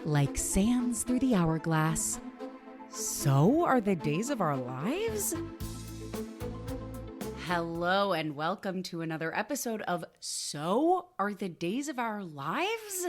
like sands through the hourglass, so are the days of our lives? Hello and welcome to another episode of So Are the Days of Our Lives?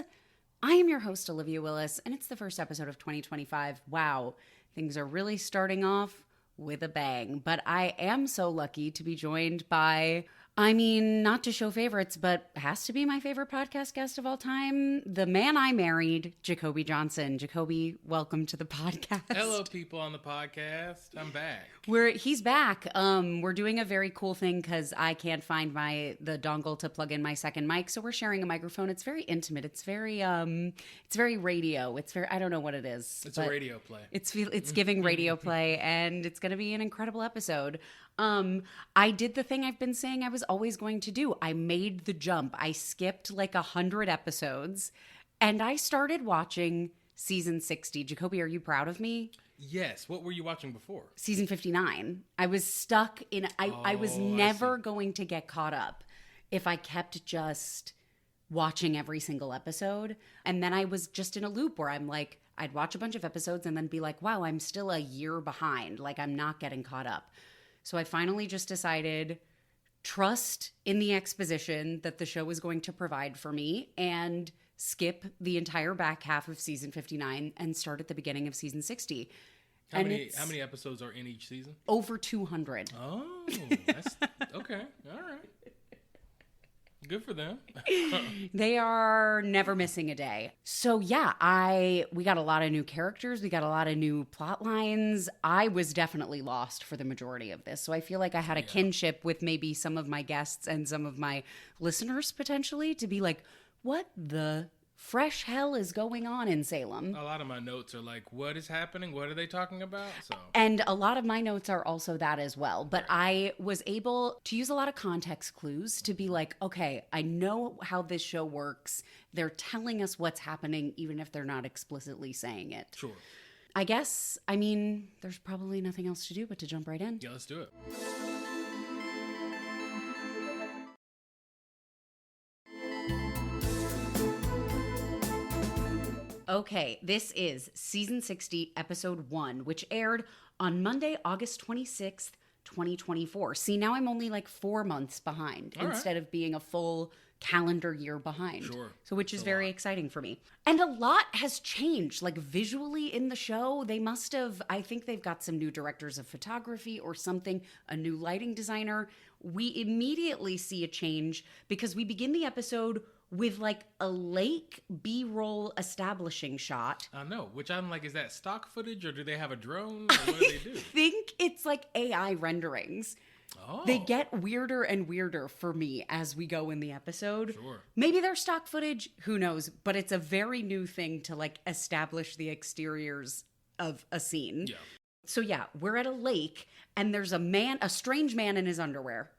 I am your host, Olivia Willis, and it's the first episode of 2025. Wow, things are really starting off with a bang. But I am so lucky to be joined by, not to show favorites, but has to be my favorite podcast guest of all time, the man I married, JuCoby Johnson. JuCoby, welcome to the podcast. Hello, people on the podcast. I'm back. He's back. We're doing a very cool thing because I can't find the dongle to plug in my second mic, so we're sharing a microphone. It's very intimate. It's very radio. It's very, I don't know what it is. It's a radio play. It's giving radio play, and it's going to be an incredible episode. I did the thing I've been saying I was always going to do. I made the jump. I skipped like 100 episodes, and I started watching season 60. JuCoby, are you proud of me? Yes. What were you watching before? Season 59. I was stuck in, I was never going to get caught up if I kept just watching every single episode. And then I was just in a loop where I'm like, I'd watch a bunch of episodes and then be like, wow, I'm still a year behind. Like, I'm not getting caught up. So I finally just decided, trust in the exposition that the show is going to provide for me, and skip the entire back half of season 59 and start at the beginning of season 60. How many episodes are in each season? Over 200. Oh, that's okay. All right. Good for them. They are never missing a day. So yeah, we got a lot of new characters. We got a lot of new plot lines. I was definitely lost for the majority of this. So I feel like I had a kinship with maybe some of my guests and some of my listeners potentially to be like, what the fresh hell is going on in Salem? A lot of my notes are like, what is happening? What are they talking about? And a lot of my notes are also that as well. But I was able to use a lot of context clues to be like, okay, I know how this show works. They're telling us what's happening, even if they're not explicitly saying it. Sure. I guess, there's probably nothing else to do but to jump right in. Yeah, let's do it. Okay, this is season 60, episode 1, which aired on Monday, August 26th, 2024. See, now I'm only like 4 months behind instead of being a full calendar year behind. Sure. So, which is very exciting for me. And a lot has changed, like visually in the show. I think they've got some new directors of photography or something, a new lighting designer. We immediately see a change because we begin the episode with like a lake B-roll establishing shot. I know, which I'm like, is that stock footage or do they have a drone? Or what do they do? I think it's like AI renderings. Oh. They get weirder and weirder for me as we go in the episode. Sure. Maybe they're stock footage, who knows? But it's a very new thing to like establish the exteriors of a scene. Yeah. So yeah, we're at a lake and there's a strange man in his underwear.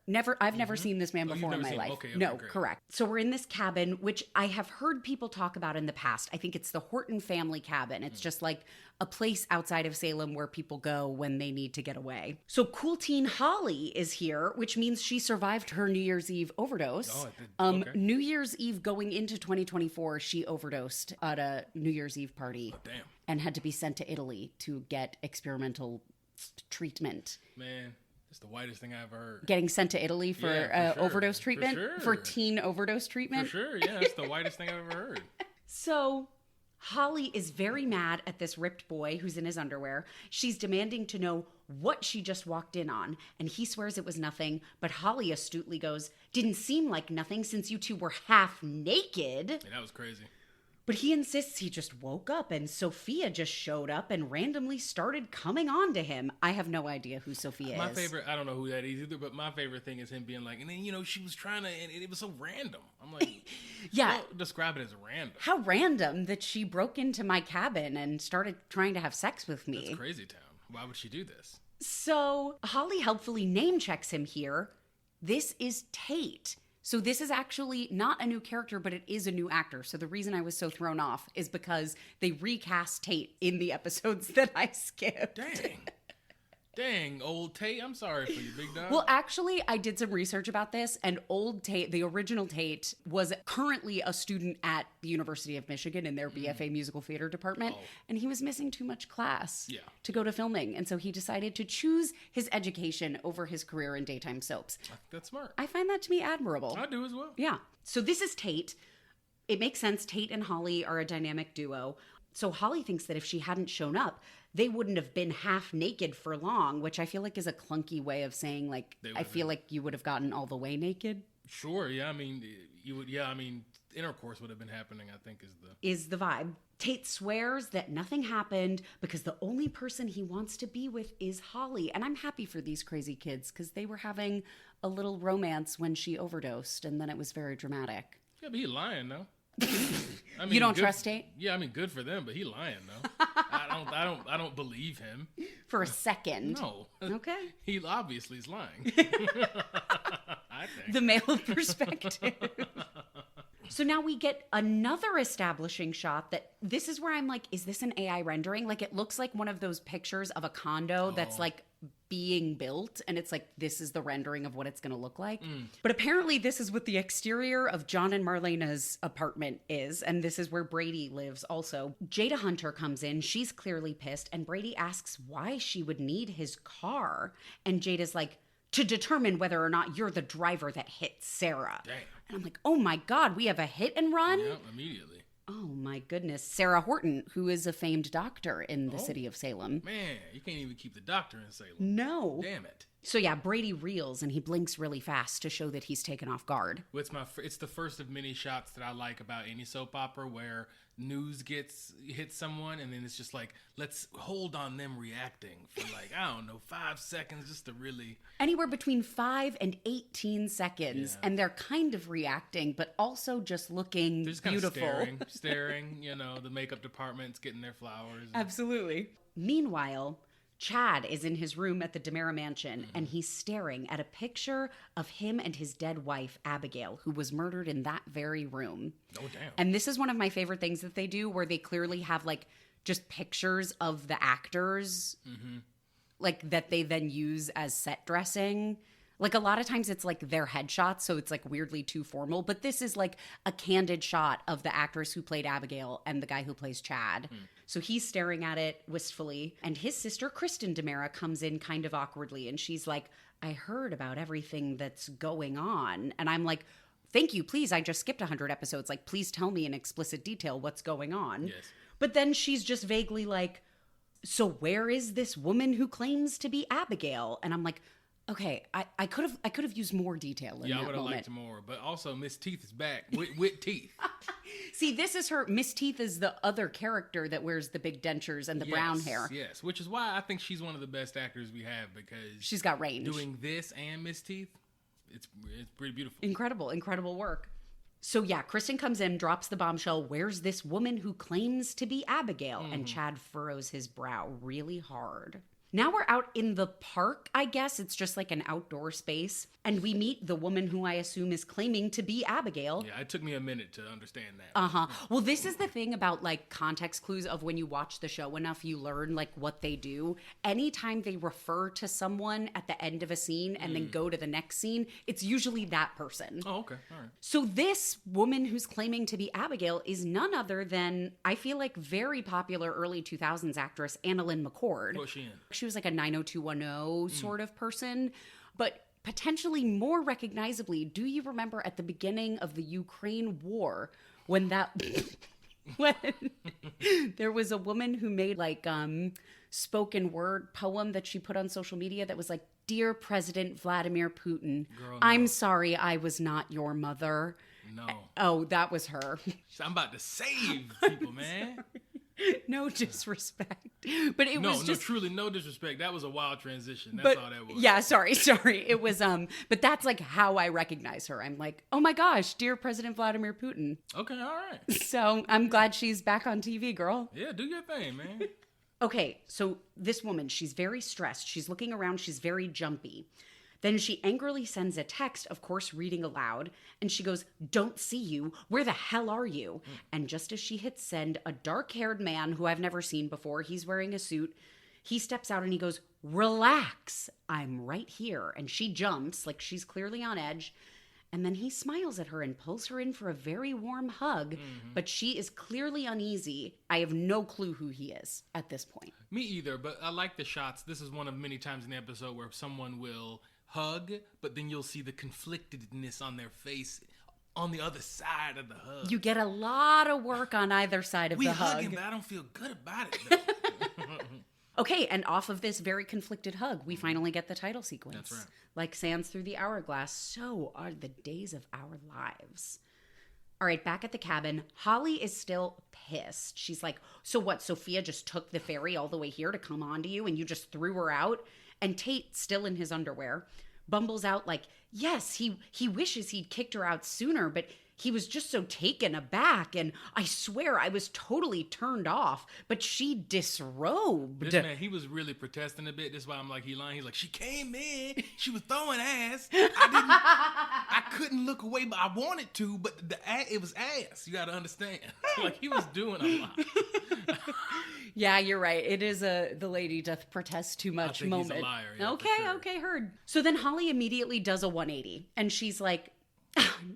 I've never seen this man before in my life. Okay, no, great. correct. So we're in this cabin, which I have heard people talk about in the past. I think it's the Horton family cabin. It's just like a place outside of Salem where people go when they need to get away. So cool teen Holly is here, which means she survived her New Year's Eve overdose. Okay. New Year's Eve going into 2024, she overdosed at a New Year's Eve party. Oh, damn. And had to be sent to Italy to get experimental treatment. Man, that's the whitest thing I've ever heard. Getting sent to Italy for sure. overdose treatment? For sure. For teen overdose treatment? For sure, yeah. That's the whitest thing I've ever heard. So Holly is very mad at this ripped boy who's in his underwear. She's demanding to know what she just walked in on, and he swears it was nothing, but Holly astutely goes, didn't seem like nothing since you two were half naked. Yeah, that was crazy. But he insists he just woke up and Sophia just showed up and randomly started coming on to him. I have no idea who Sophia My is. favorite, I don't know who that is either, but my favorite thing is him being like, and then, she was trying to, and it was so random. I'm like, yeah. Don't describe it as random. How random that she broke into my cabin and started trying to have sex with me. That's crazy town. Why would she do this? So Holly helpfully name checks him here. This is Tate. So this is actually not a new character, but it is a new actor. So the reason I was so thrown off is because they recast Tate in the episodes that I skipped. Dang. Dang, old Tate. I'm sorry for you, big dog. Well, actually, I did some research about this, and old Tate, the original Tate, was currently a student at the University of Michigan in their BFA musical theater department, and he was missing too much class to go to filming, and so he decided to choose his education over his career in daytime soaps. That's smart. I find that to be admirable. I do as well. Yeah. So this is Tate. It makes sense. Tate and Holly are a dynamic duo. So Holly thinks that if she hadn't shown up, they wouldn't have been half naked for long, which I feel like is a clunky way of saying, like, I feel like you would have gotten all the way naked. Sure, yeah. I mean, you would. Yeah, I mean, intercourse would have been happening. I think is the vibe. Tate swears that nothing happened because the only person he wants to be with is Holly, and I'm happy for these crazy kids because they were having a little romance when she overdosed, and then it was very dramatic. Yeah, but he lying though. I mean, you don't trust Tate? Yeah, I mean, good for them, but he lying though. I don't believe him for a second. No. Okay. He obviously is lying. I think the male perspective. So now we get another establishing shot that this is where I'm like, is this an AI rendering? Like, it looks like one of those pictures of a condo that's like being built, and it's like, this is the rendering of what it's going to look like. But apparently this is what the exterior of John and Marlena's apartment is, and this is where Brady lives also. Jada Hunter comes in. She's clearly pissed, and Brady asks why she would need his car. And Jada's like, to determine whether or not you're the driver that hit Sarah. Damn. And I'm like, oh my God, we have a hit and run? Yeah, immediately. Oh my goodness. Sarah Horton, who is a famed doctor in the city of Salem. Man, you can't even keep the doctor in Salem. No. Damn it. So yeah, Brady reels and he blinks really fast to show that he's taken off guard. Well, it's the first of many shots that I like about any soap opera where news hits someone and then it's just like, let's hold on them reacting for like, I don't know, 5 seconds just to really... Anywhere between 5 and 18 seconds. Yeah. And they're kind of reacting, but also just looking just beautiful. Kind of staring, you know, the makeup department's getting their flowers. Absolutely. Meanwhile, Chad is in his room at the DeMera mansion, and he's staring at a picture of him and his dead wife, Abigail, who was murdered in that very room. Oh, damn. And this is one of my favorite things that they do, where they clearly have, like, just pictures of the actors, like, that they then use as set dressing. Like, a lot of times it's, like, their headshots, so it's, like, weirdly too formal. But this is, like, a candid shot of the actress who played Abigail and the guy who plays Chad. So he's staring at it wistfully. And his sister, Kristen DeMera, comes in kind of awkwardly. And she's like, I heard about everything that's going on. And I'm like, thank you, please. I just skipped 100 episodes. Like, please tell me in explicit detail what's going on. Yes. But then she's just vaguely like, so where is this woman who claims to be Abigail? And I'm like, okay, I could have used more detail in that moment. Yeah, I would have liked more. But also, Miss Teeth is back with teeth. See, this is her. Miss Teeth is the other character that wears the big dentures and the brown hair. Yes, which is why I think she's one of the best actors we have, because she's got range. Doing this and Miss Teeth, it's pretty beautiful. Incredible work. So yeah, Kristen comes in, drops the bombshell. Where's this woman who claims to be Abigail? And Chad furrows his brow really hard. Now we're out in the park, I guess. It's just like an outdoor space. And we meet the woman who I assume is claiming to be Abigail. Yeah, it took me a minute to understand that. Well, this is the thing about like context clues of when you watch the show enough, you learn like what they do. Anytime they refer to someone at the end of a scene and then go to the next scene, it's usually that person. Oh, okay. All right. So this woman who's claiming to be Abigail is none other than, I feel like, very popular early 2000s actress Annalyn McCord. What's she in? She was like a 90210 sort of person, but potentially more recognizably, do you remember at the beginning of the Ukraine war when when there was a woman who made like spoken word poem that she put on social media that was like, "Dear President Vladimir Putin, Girl, no. I'm sorry I was not your mother." No. Oh, that was her. I'm about to save people, man. No disrespect, but it was just truly no disrespect. That was a wild transition. That's all that was. Yeah, sorry. It was but that's like how I recognize her. I'm like, oh my gosh, dear President Vladimir Putin. Okay, all right. So I'm glad she's back on TV, girl. Yeah, do your thing, man. Okay, so this woman, she's very stressed. She's looking around. She's very jumpy. Then she angrily sends a text, of course, reading aloud, and she goes, "Don't see you. Where the hell are you?" And just as she hits send, a dark-haired man who I've never seen before, he's wearing a suit, He steps out and he goes, relax, I'm right here. And she jumps, like she's clearly on edge. And then he smiles at her and pulls her in for a very warm hug. But she is clearly uneasy. I have no clue who he is at this point. Me either, but I like the shots. This is one of many times in the episode where someone will hug, but then you'll see the conflictedness on their face on the other side of the hug. You get a lot of work on either side of the hug. We hugging, but I don't feel good about it, though. Okay, and off of this very conflicted hug, we finally get the title sequence. That's right. Like sands through the hourglass, so are the days of our lives. All right, back at the cabin, Holly is still pissed. She's like, so what, Sophia just took the ferry all the way here to come on to you and you just threw her out? And Tate, still in his underwear, bumbles out like, yes, he wishes he'd kicked her out sooner, but he was just so taken aback, and I swear I was totally turned off, but she disrobed. This man, he was really protesting a bit. That's why I'm like, he lying. He's like, she came in, she was throwing ass. I couldn't look away, but I wanted to, but it was ass. You got to understand. Like, he was doing a lot. Yeah, you're right. It is the lady doth protest too much I think moment. He's a liar. Yeah, Okay, heard. So then Holly immediately does a 180, and she's like,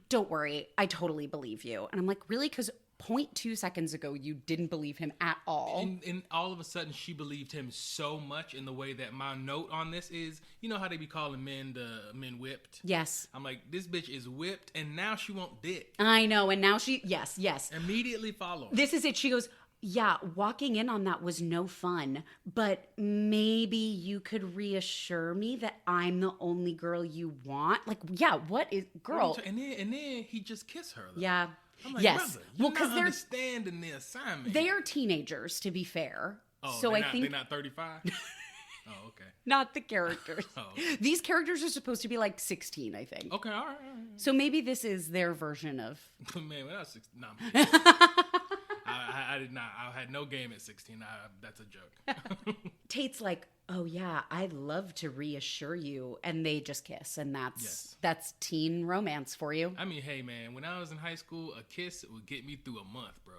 don't worry, I totally believe you. And I'm like, really? Because 0.2 seconds ago, you didn't believe him at all. And all of a sudden, she believed him so much in the way that my note on this is, you know how they be calling men whipped? Yes. I'm like, this bitch is whipped, and now she won't dick. I know, and now yes. Immediately follow. This is it. She goes, yeah, walking in on that was no fun, but maybe you could reassure me that I'm the only girl you want. Like, yeah, what is girl? And then he just kissed her. Though. Yeah. I'm like, yes. brother, you're not understanding the assignment. They are teenagers, to be fair. Oh, so I think they're not 35. Oh, okay. Not the characters. Oh. These characters are supposed to be like 16, I think. Okay, all right. So maybe this is their version of. Man, when I was 16, no. I did not. I had no game at 16. That's a joke. Tate's like, oh yeah, I'd love to reassure you, and they just kiss, and that's teen romance for you. I mean, hey man, when I was in high school, a kiss would get me through a month, bro.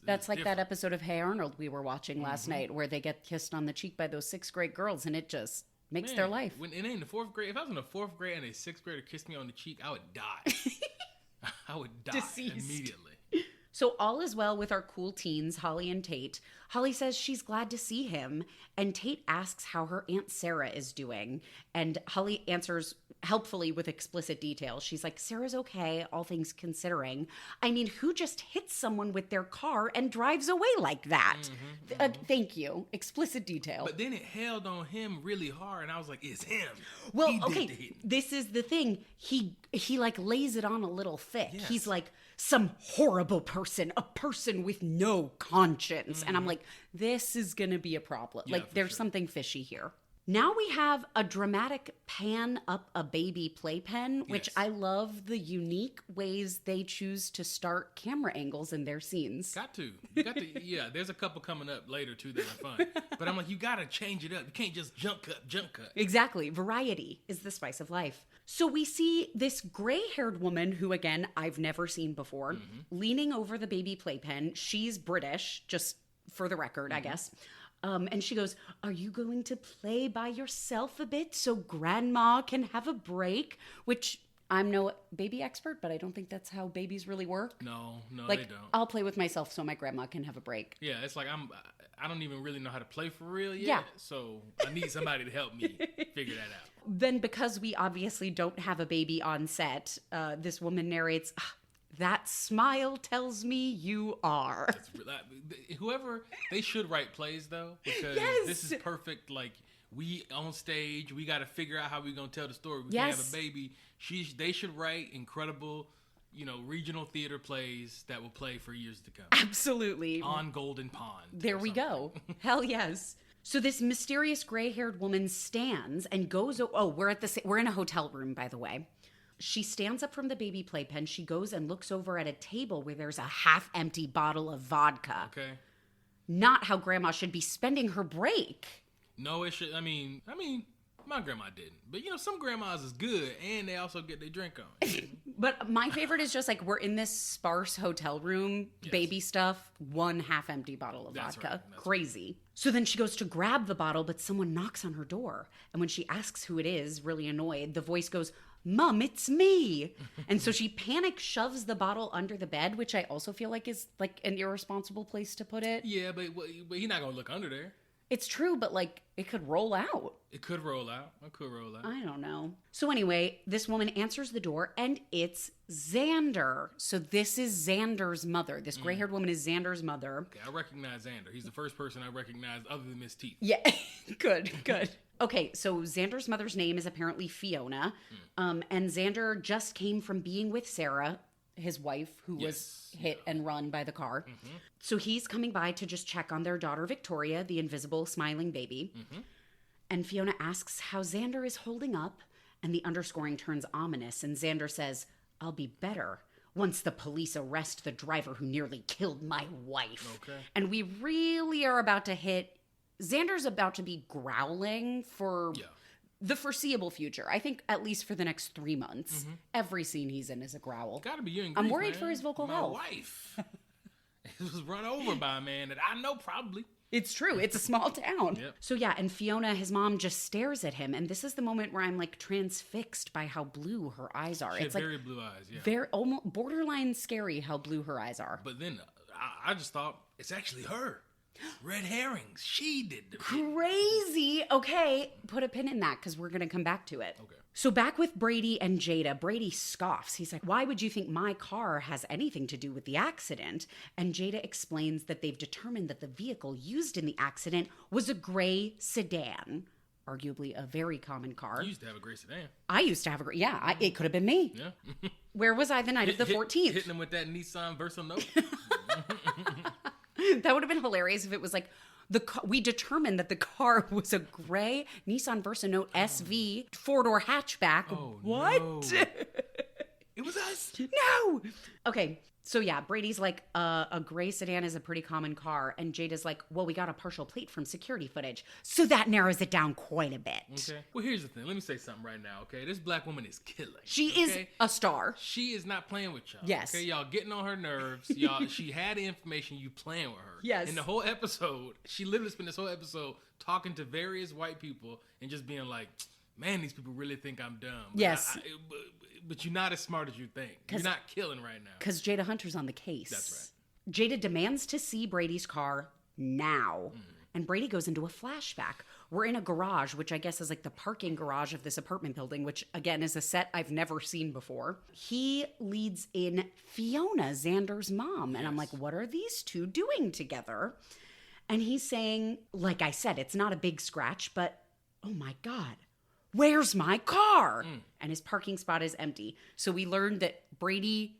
That's like that episode of Hey Arnold we were watching last night, where they get kissed on the cheek by those 6th grade girls, and it just makes their life. When it ain't the 4th grade, if I was in the 4th grade and a 6th grader kissed me on the cheek, I would die. I would die immediately. So all is well with our cool teens, Holly and Tate. Holly says she's glad to see him, and Tate asks how her Aunt Sarah is doing. And Holly answers helpfully with explicit details. She's like, Sarah's okay, all things considering. I mean, who just hits someone with their car and drives away like that? Thank you. Explicit detail. But then it held on him really hard, and I was like, it's him. Well, okay, this is the thing. He like lays it on a little thick. Yes. He's like, some horrible person, a person with no conscience. And I'm like, this is going to be a problem. Yeah, like, there's something fishy here. Now we have a dramatic pan up a baby playpen, which I love the unique ways they choose to start camera angles in their scenes. Got to. You got to. Yeah, there's a couple coming up later, too, that are fun. But I'm like, you got to change it up. You can't just jump cut. Exactly. Variety is the spice of life. So we see this gray-haired woman who, again, I've never seen before, leaning over the baby playpen. She's British, just for the record, I guess. And she goes, are you going to play by yourself a bit so grandma can have a break? Which I'm no baby expert, but I don't think that's how babies really work. No, like, they don't. I'll play with myself so my grandma can have a break. Yeah, it's like I don't even really know how to play for real yet. Yeah. So I need somebody to help me figure that out. Then because we obviously don't have a baby on set, this woman narrates, that smile tells me you are. Whoever, they should write plays though, because this is perfect. Like, we on stage, we got to figure out how we're going to tell the story. We can't have a baby. They should write incredible, regional theater plays that will play for years to come. Absolutely. On Golden Pond. There we go. Hell yes. So this mysterious gray-haired woman stands and goes, we're in a hotel room, by the way. She stands up from the baby playpen. She goes and looks over at a table where there's a half-empty bottle of vodka. Okay. Not how grandma should be spending her break. No, it should. I mean, my grandma didn't. But, some grandmas is good, and they also get their drink on. But my favorite is just like we're in this sparse hotel room, baby stuff, one half empty bottle of vodka. Right. Crazy. So then she goes to grab the bottle, but someone knocks on her door. And when she asks who it is, really annoyed, the voice goes, "Mom, it's me." And so she panic shoves the bottle under the bed, which I also feel like is like an irresponsible place to put it. Yeah, but he's not going to look under there. It's true, but like it could roll out. It could roll out. I don't know. So anyway, this woman answers the door and it's Xander. So this is Xander's mother. This gray-haired woman is Xander's mother. Okay, I recognize Xander. He's the first person I recognize other than Miss Teeth. Yeah, good. Okay, so Xander's mother's name is apparently Fiona. And Xander just came from being with Sarah, his wife, who was hit and run by the car. So he's coming by to just check on their daughter, Victoria, the invisible smiling baby. And Fiona asks how Xander is holding up, and the underscoring turns ominous, and Xander says, "I'll be better once the police arrest the driver who nearly killed my wife." Okay. And we really are about to hit... Xander's about to be growling for the foreseeable future. I think at least for the next 3 months. Every scene he's in is a growl. Gotta be you in I'm grief, worried man. for his vocal my health. wife was run over by a man that I know probably. It's true. It's a small town. Yep. So yeah, and Fiona, his mom, just stares at him. And this is the moment where I'm like transfixed by how blue her eyes are. She It's had like very blue eyes, yeah. very almost borderline scary how blue her eyes are. But then I just thought, it's actually her. Red herrings. She did the Crazy. Okay, put a pin in that because we're going to come back to it. Okay. So back with Brady and Jada, Brady scoffs. He's like, "Why would you think my car has anything to do with the accident?" And Jada explains that they've determined that the vehicle used in the accident was a gray sedan, arguably a very common car. You used to have a gray sedan. I used to have a gray, it could have been me. Yeah. Where was I the night of the 14th? Hitting them with that Nissan Versa Note. That would have been hilarious if it was like we determined that the car was a gray Nissan Versa Note SV 4-door hatchback. Oh, what? No. It was us. No. Okay. So yeah, Brady's like, a gray sedan is a pretty common car. And Jada's like, well, we got a partial plate from security footage. So that narrows it down quite a bit. Okay. Well, here's the thing. Let me say something right now, okay? This black woman is killing. She is a star. She is not playing with y'all. Yes. Okay, y'all getting on her nerves. Y'all, she had the information, you playing with her. Yes. In the whole episode, she literally spent this whole episode talking to various white people and just being like, man, these people really think I'm dumb. But Yes. but you're not as smart as you think. You're not killing right now. Because Jada Hunter's on the case. That's right. Jada demands to see Brady's car now. And Brady goes into a flashback. We're in a garage, which I guess is like the parking garage of this apartment building, which again is a set I've never seen before. He leads in Fiona, Xander's mom. And I'm like, what are these two doing together? And he's saying, like I said, it's not a big scratch, but oh my God, where's my car? And his parking spot is empty. So we learned that Brady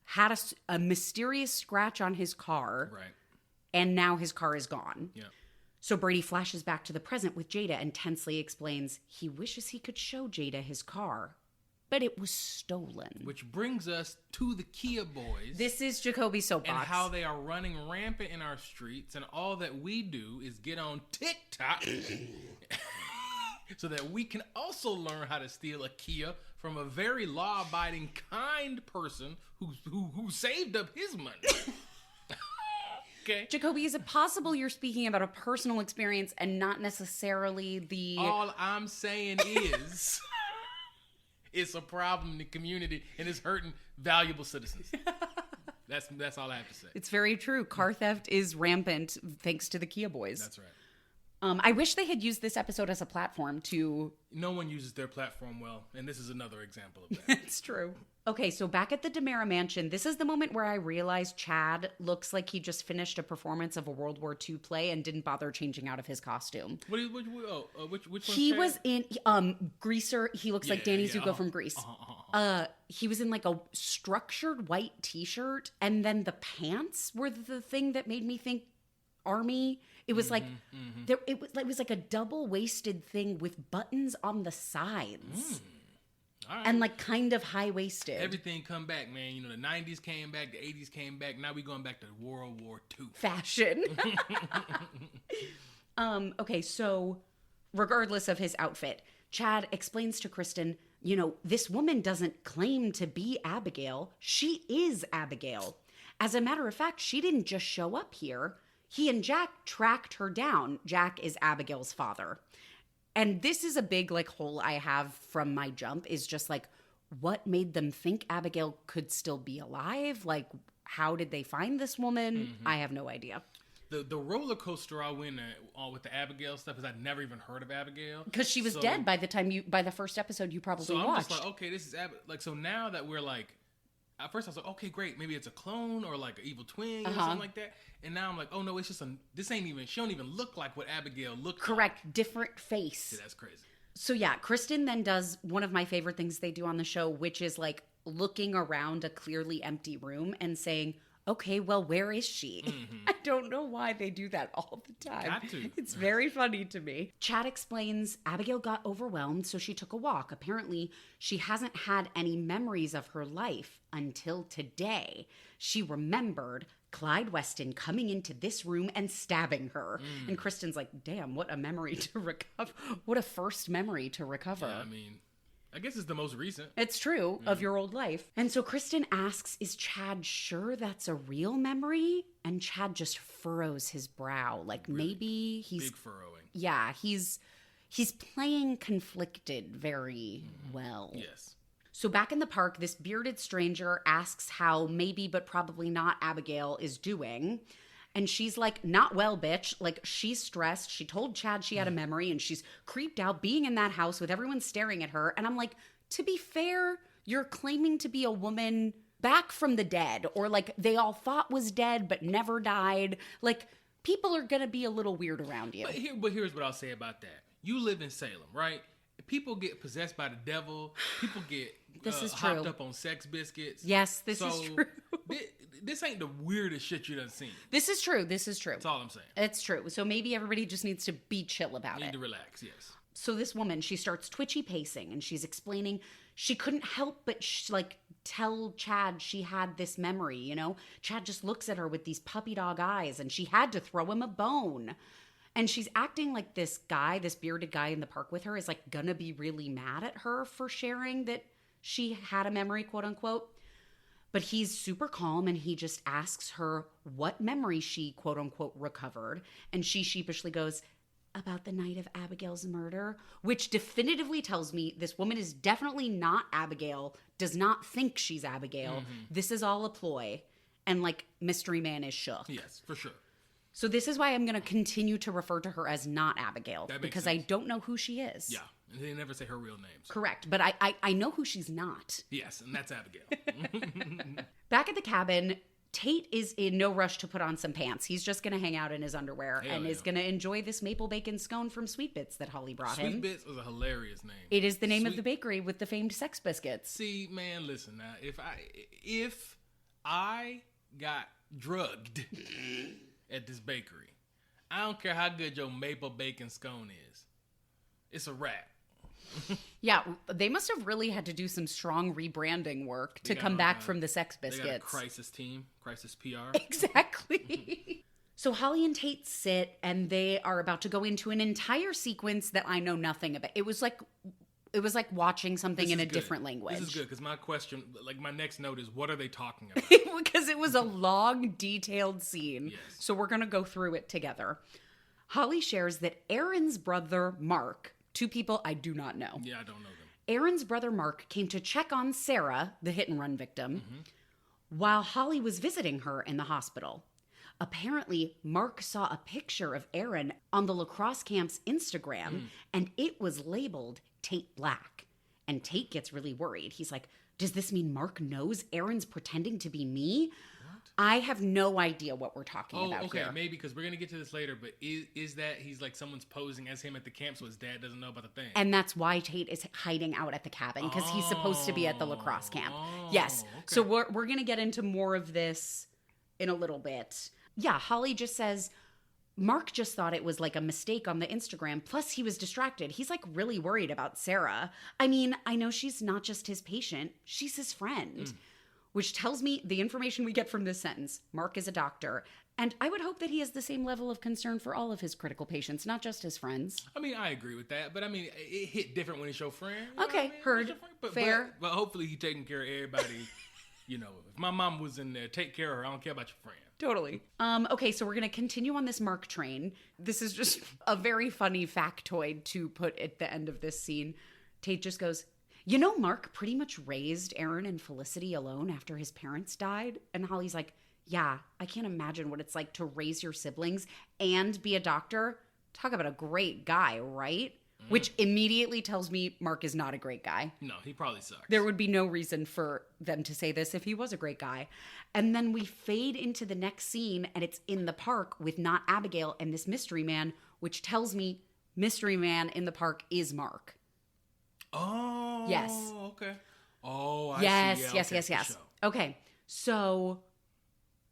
had a mysterious scratch on his car. Right. And now his car is gone. Yeah. So Brady flashes back to the present with Jada and tensely explains he wishes he could show Jada his car, but it was stolen. Which brings us to the Kia boys. This is JuCoby Soapbox. And how they are running rampant in our streets, and all that we do is get on TikTok so that we can also learn how to steal a Kia from a very law-abiding, kind person who saved up his money. Okay. JuCoby, is it possible you're speaking about a personal experience and not necessarily the... All I'm saying is it's a problem in the community and it's hurting valuable citizens. That's all I have to say. It's very true. Car theft is rampant thanks to the Kia boys. That's right. I wish they had used this episode as a platform to... No one uses their platform well, and this is another example of that. It's true. Okay, so back at the DeMera mansion, this is the moment where I realized Chad looks like he just finished a performance of a World War II play and didn't bother changing out of his costume. Which one? He was in Greaser. He looks like Danny Zuko from Grease. He was in like a structured white t-shirt, and then the pants were the thing that made me think army. It was like it was like a double-waisted thing with buttons on the sides. All right. And like kind of high-waisted. Everything come back, man. You know, the 90s came back, the 80s came back. Now we going back to World War II. Fashion. Okay, so regardless of his outfit, Chad explains to Kristen you know, this woman doesn't claim to be Abigail. She is Abigail. As a matter of fact, she didn't just show up here. He and Jack tracked her down. Jack is Abigail's father. And this is a big like hole I have from my jump, is just like, what made them think Abigail could still be alive? Like, how did they find this woman? I have no idea. The roller coaster I went on with the Abigail stuff is I'd never even heard of Abigail. Because she was dead by the first episode you probably watched. So I'm just like, okay, this is like, so now that we're like, at first I was like, okay, great, maybe it's a clone or like an evil twin or something like that. And now I'm like, oh no, it's just she don't even look like what Abigail looked like. Correct, different face. Yeah, that's crazy. So yeah, Kristen then does one of my favorite things they do on the show, which is like looking around a clearly empty room and saying, okay, well, where is she? I don't know why they do that all the time. Got to. It's very funny to me. Chad explains Abigail got overwhelmed, so she took a walk. Apparently, she hasn't had any memories of her life until today. She remembered Clyde Weston coming into this room and stabbing her. And Kristen's like, damn, what a memory to recover. What a first memory to recover. Yeah, I mean, I guess it's the most recent. It's true, of your old life. And so Kristen asks, is Chad sure that's a real memory? And Chad just furrows his brow. Like maybe he's... Big furrowing. Yeah, he's playing conflicted very well. Yes. So back in the park, this bearded stranger asks how maybe but probably not Abigail is doing. And she's like, not well, bitch. Like, she's stressed. She told Chad she had a memory and she's creeped out being in that house with everyone staring at her. And I'm like, to be fair, you're claiming to be a woman back from the dead, or like they all thought was dead but never died. Like, people are going to be a little weird around you. But here's what I'll say about that. You live in Salem, right? People get possessed by the devil. People get hopped up on sex biscuits. Yes, this is true. This ain't the weirdest shit you done seen. This is true. This is true. That's all I'm saying. It's true. So maybe everybody just needs to be chill about it. Need to relax, yes. So this woman, she starts twitchy pacing and she's explaining she couldn't help but tell Chad she had this memory, you know? Chad just looks at her with these puppy dog eyes and she had to throw him a bone. And she's acting like this guy, this bearded guy in the park with her, is like gonna be really mad at her for sharing that she had a memory, quote unquote. But he's super calm and he just asks her what memory she, quote unquote, recovered. And she sheepishly goes, about the night of Abigail's murder, which definitively tells me this woman is definitely not Abigail, does not think she's Abigail. This is all a ploy. And like, Mystery Man is shook. Yes, for sure. So this is why I'm going to continue to refer to her as not Abigail, because sense. I don't know who she is. Yeah, and they never say her real names. Correct, but I know who she's not. Yes, and that's Abigail. Back at the cabin, Tate is in no rush to put on some pants. He's just going to hang out in his underwear is going to enjoy this maple bacon scone from Sweet Bits that Holly brought him. Sweet Bits was a hilarious name. It is the name of the bakery with the famed sex biscuits. See, man, listen now. If I got drugged at this bakery, I don't care how good your maple bacon scone is. It's a wrap. Yeah, they must have really had to do some strong rebranding work to come back from the sex biscuits. They got a crisis team, crisis PR. Exactly. So Holly and Tate sit and they are about to go into an entire sequence that I know nothing about. It was like watching something in a different language. This is good because my question, like my next note is, what are they talking about? Because it was a long, detailed scene. Yes. So we're going to go through it together. Holly shares that Aaron's brother, Mark, two people I do not know. Yeah, I don't know them. Aaron's brother, Mark, came to check on Sarah, the hit-and-run victim, while Holly was visiting her in the hospital. Apparently, Mark saw a picture of Aaron on the lacrosse camp's Instagram, and it was labeled Tate Black. And Tate gets really worried. He's like, does this mean Mark knows Aaron's pretending to be me? What? I have no idea what we're talking about here. Maybe, because we're going to get to this later, but is that he's like someone's posing as him at the camp so his dad doesn't know about the thing? And that's why Tate is hiding out at the cabin, because he's supposed to be at the lacrosse camp. Yes. Okay. So we're going to get into more of this in a little bit. Yeah, Holly just says, Mark just thought it was like a mistake on the Instagram. Plus, he was distracted. He's like really worried about Sarah. I mean, I know she's not just his patient, she's his friend. Which tells me the information we get from this sentence. Mark is a doctor. And I would hope that he has the same level of concern for all of his critical patients, not just his friends. I mean, I agree with that, but I mean, it hit different when it's your friend. You Okay, know what I mean? heard. Fair. But hopefully he's taking care of everybody. You know, if my mom was in there, take care of her. I don't care about your friend. Totally. Okay, so we're going to continue on this Mark train. This is just a very funny factoid to put at the end of this scene. Tate just goes, you know, Mark pretty much raised Aaron and Felicity alone after his parents died? And Holly's like, yeah, I can't imagine what it's like to raise your siblings and be a doctor. Talk about a great guy, right? Which immediately tells me Mark is not a great guy. No, he probably sucks. There would be no reason for them to say this if he was a great guy. And then we fade into the next scene, and it's in the park with not Abigail and this mystery man, which tells me mystery man in the park is Mark. Oh. Yes. Okay. Oh, I yes, see. Yeah, yes, okay, yes, yes. sure. Okay, so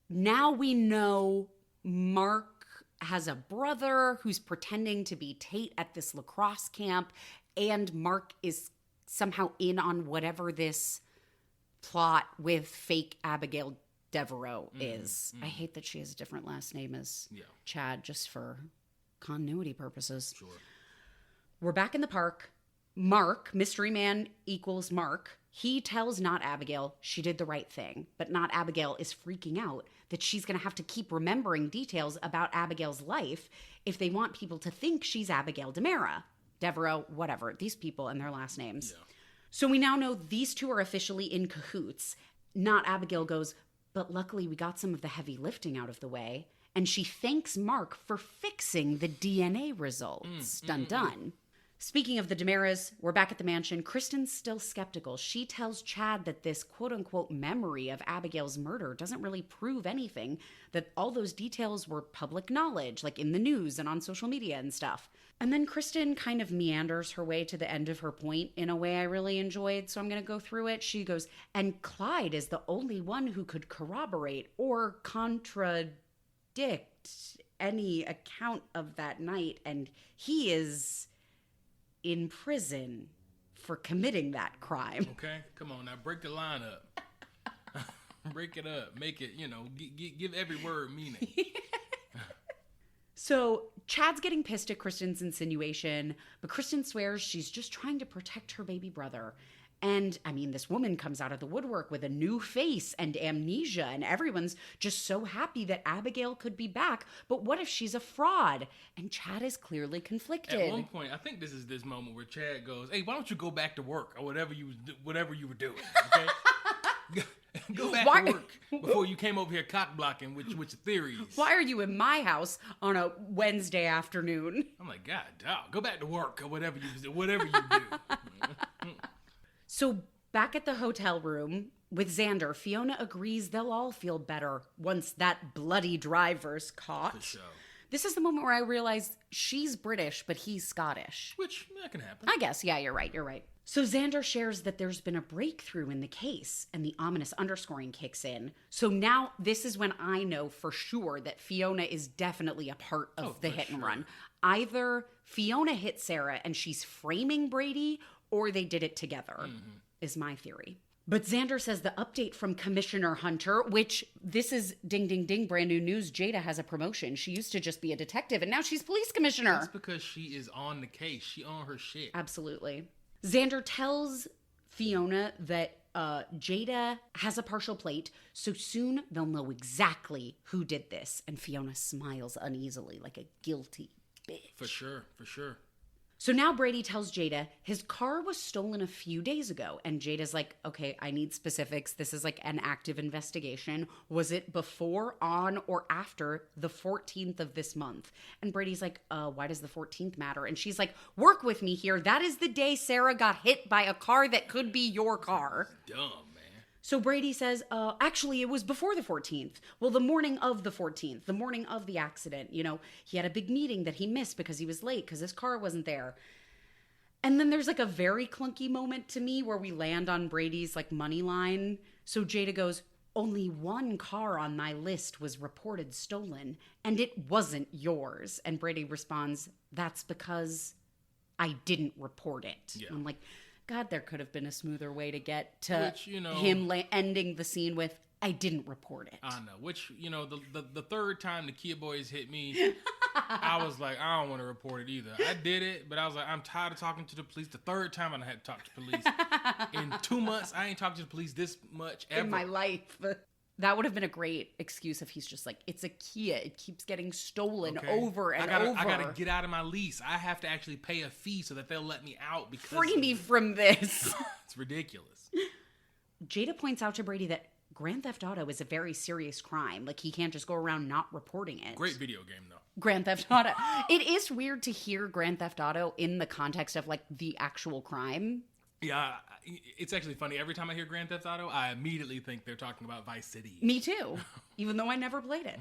now we know Mark has a brother who's pretending to be Tate at this lacrosse camp, and Mark is somehow in on whatever this plot with fake Abigail Devereaux is. I hate that she has a different last name as Chad, just for continuity purposes. Sure. We're back in the park. Mark, mystery man equals Mark. He tells not Abigail she did the right thing, but not Abigail is freaking out that she's going to have to keep remembering details about Abigail's life if they want people to think she's Abigail Devereaux, whatever, these people and their last names. Yeah. So we now know these two are officially in cahoots. Not Abigail goes, but luckily we got some of the heavy lifting out of the way. And she thanks Mark for fixing the DNA results. Dun dun. Speaking of the Damaras, we're back at the mansion. Kristen's still skeptical. She tells Chad that this quote-unquote memory of Abigail's murder doesn't really prove anything, that all those details were public knowledge, like in the news and on social media and stuff. And then Kristen kind of meanders her way to the end of her point in a way I really enjoyed, so I'm going to go through it. She goes, and Clyde is the only one who could corroborate or contradict any account of that night, and he is in prison for committing that crime. Okay, come on now, break the line up. Break it up. Make it, give every word meaning. So Chad's getting pissed at Kristen's insinuation, but Kristen swears she's just trying to protect her baby brother. And, I mean, this woman comes out of the woodwork with a new face and amnesia, and everyone's just so happy that Abigail could be back. But what if she's a fraud? And Chad is clearly conflicted. At one point, I think this is this moment where Chad goes, hey, why don't you go back to work or whatever you were doing, okay? Go back to work before you came over here cock-blocking with your theories. Why are you in my house on a Wednesday afternoon? I'm like, God, dog, go back to work or whatever you do. So back at the hotel room with Xander, Fiona agrees they'll all feel better once that bloody driver's caught. For sure. This is the moment where I realize she's British, but he's Scottish. Which, that can happen. I guess. Yeah, you're right. So Xander shares that there's been a breakthrough in the case, and the ominous underscoring kicks in. So now this is when I know for sure that Fiona is definitely a part of the hit and run. Either Fiona hit Sarah and she's framing Brady, or they did it together, is my theory. But Xander says the update from Commissioner Hunter, which this is ding, ding, ding, brand new news. Jada has a promotion. She used to just be a detective, and now she's police commissioner. That's because she is on the case. She on her shit. Absolutely. Xander tells Fiona that Jada has a partial plate, so soon they'll know exactly who did this. And Fiona smiles uneasily like a guilty bitch. For sure. So now Brady tells Jada his car was stolen a few days ago. And Jada's like, okay, I need specifics. This is like an active investigation. Was it before, on, or after the 14th of this month? And Brady's like, why does the 14th matter? And she's like, work with me here. That is the day Sarah got hit by a car that could be your car. Dumb. So Brady says, actually, it was before the 14th. Well, the morning of the 14th, the morning of the accident. You know, he had a big meeting that he missed because he was late because his car wasn't there. And then there's like a very clunky moment to me where we land on Brady's like money line. So Jada goes, only one car on my list was reported stolen, and it wasn't yours. And Brady responds, that's because I didn't report it. Yeah. I'm like, God, there could have been a smoother way to get to him ending the scene with, I didn't report it. I know. Which, the third time the Kia Boys hit me, I was like, I don't want to report it either. I did it, but I was like, I'm tired of talking to the police. The third time I had to talk to police. In 2 months, I ain't talked to the police this much ever. In my life. That would have been a great excuse if he's just like, it's a Kia. It keeps getting stolen over and over. I gotta get out of my lease. I have to actually pay a fee so that they'll let me out because free me from this. It's ridiculous. Jada points out to Brady that Grand Theft Auto is a very serious crime. Like, he can't just go around not reporting it. Great video game, though. Grand Theft Auto. It is weird to hear Grand Theft Auto in the context of, like, the actual crime. Yeah, it's actually funny. Every time I hear Grand Theft Auto, I immediately think they're talking about Vice City. Me too, even though I never played it.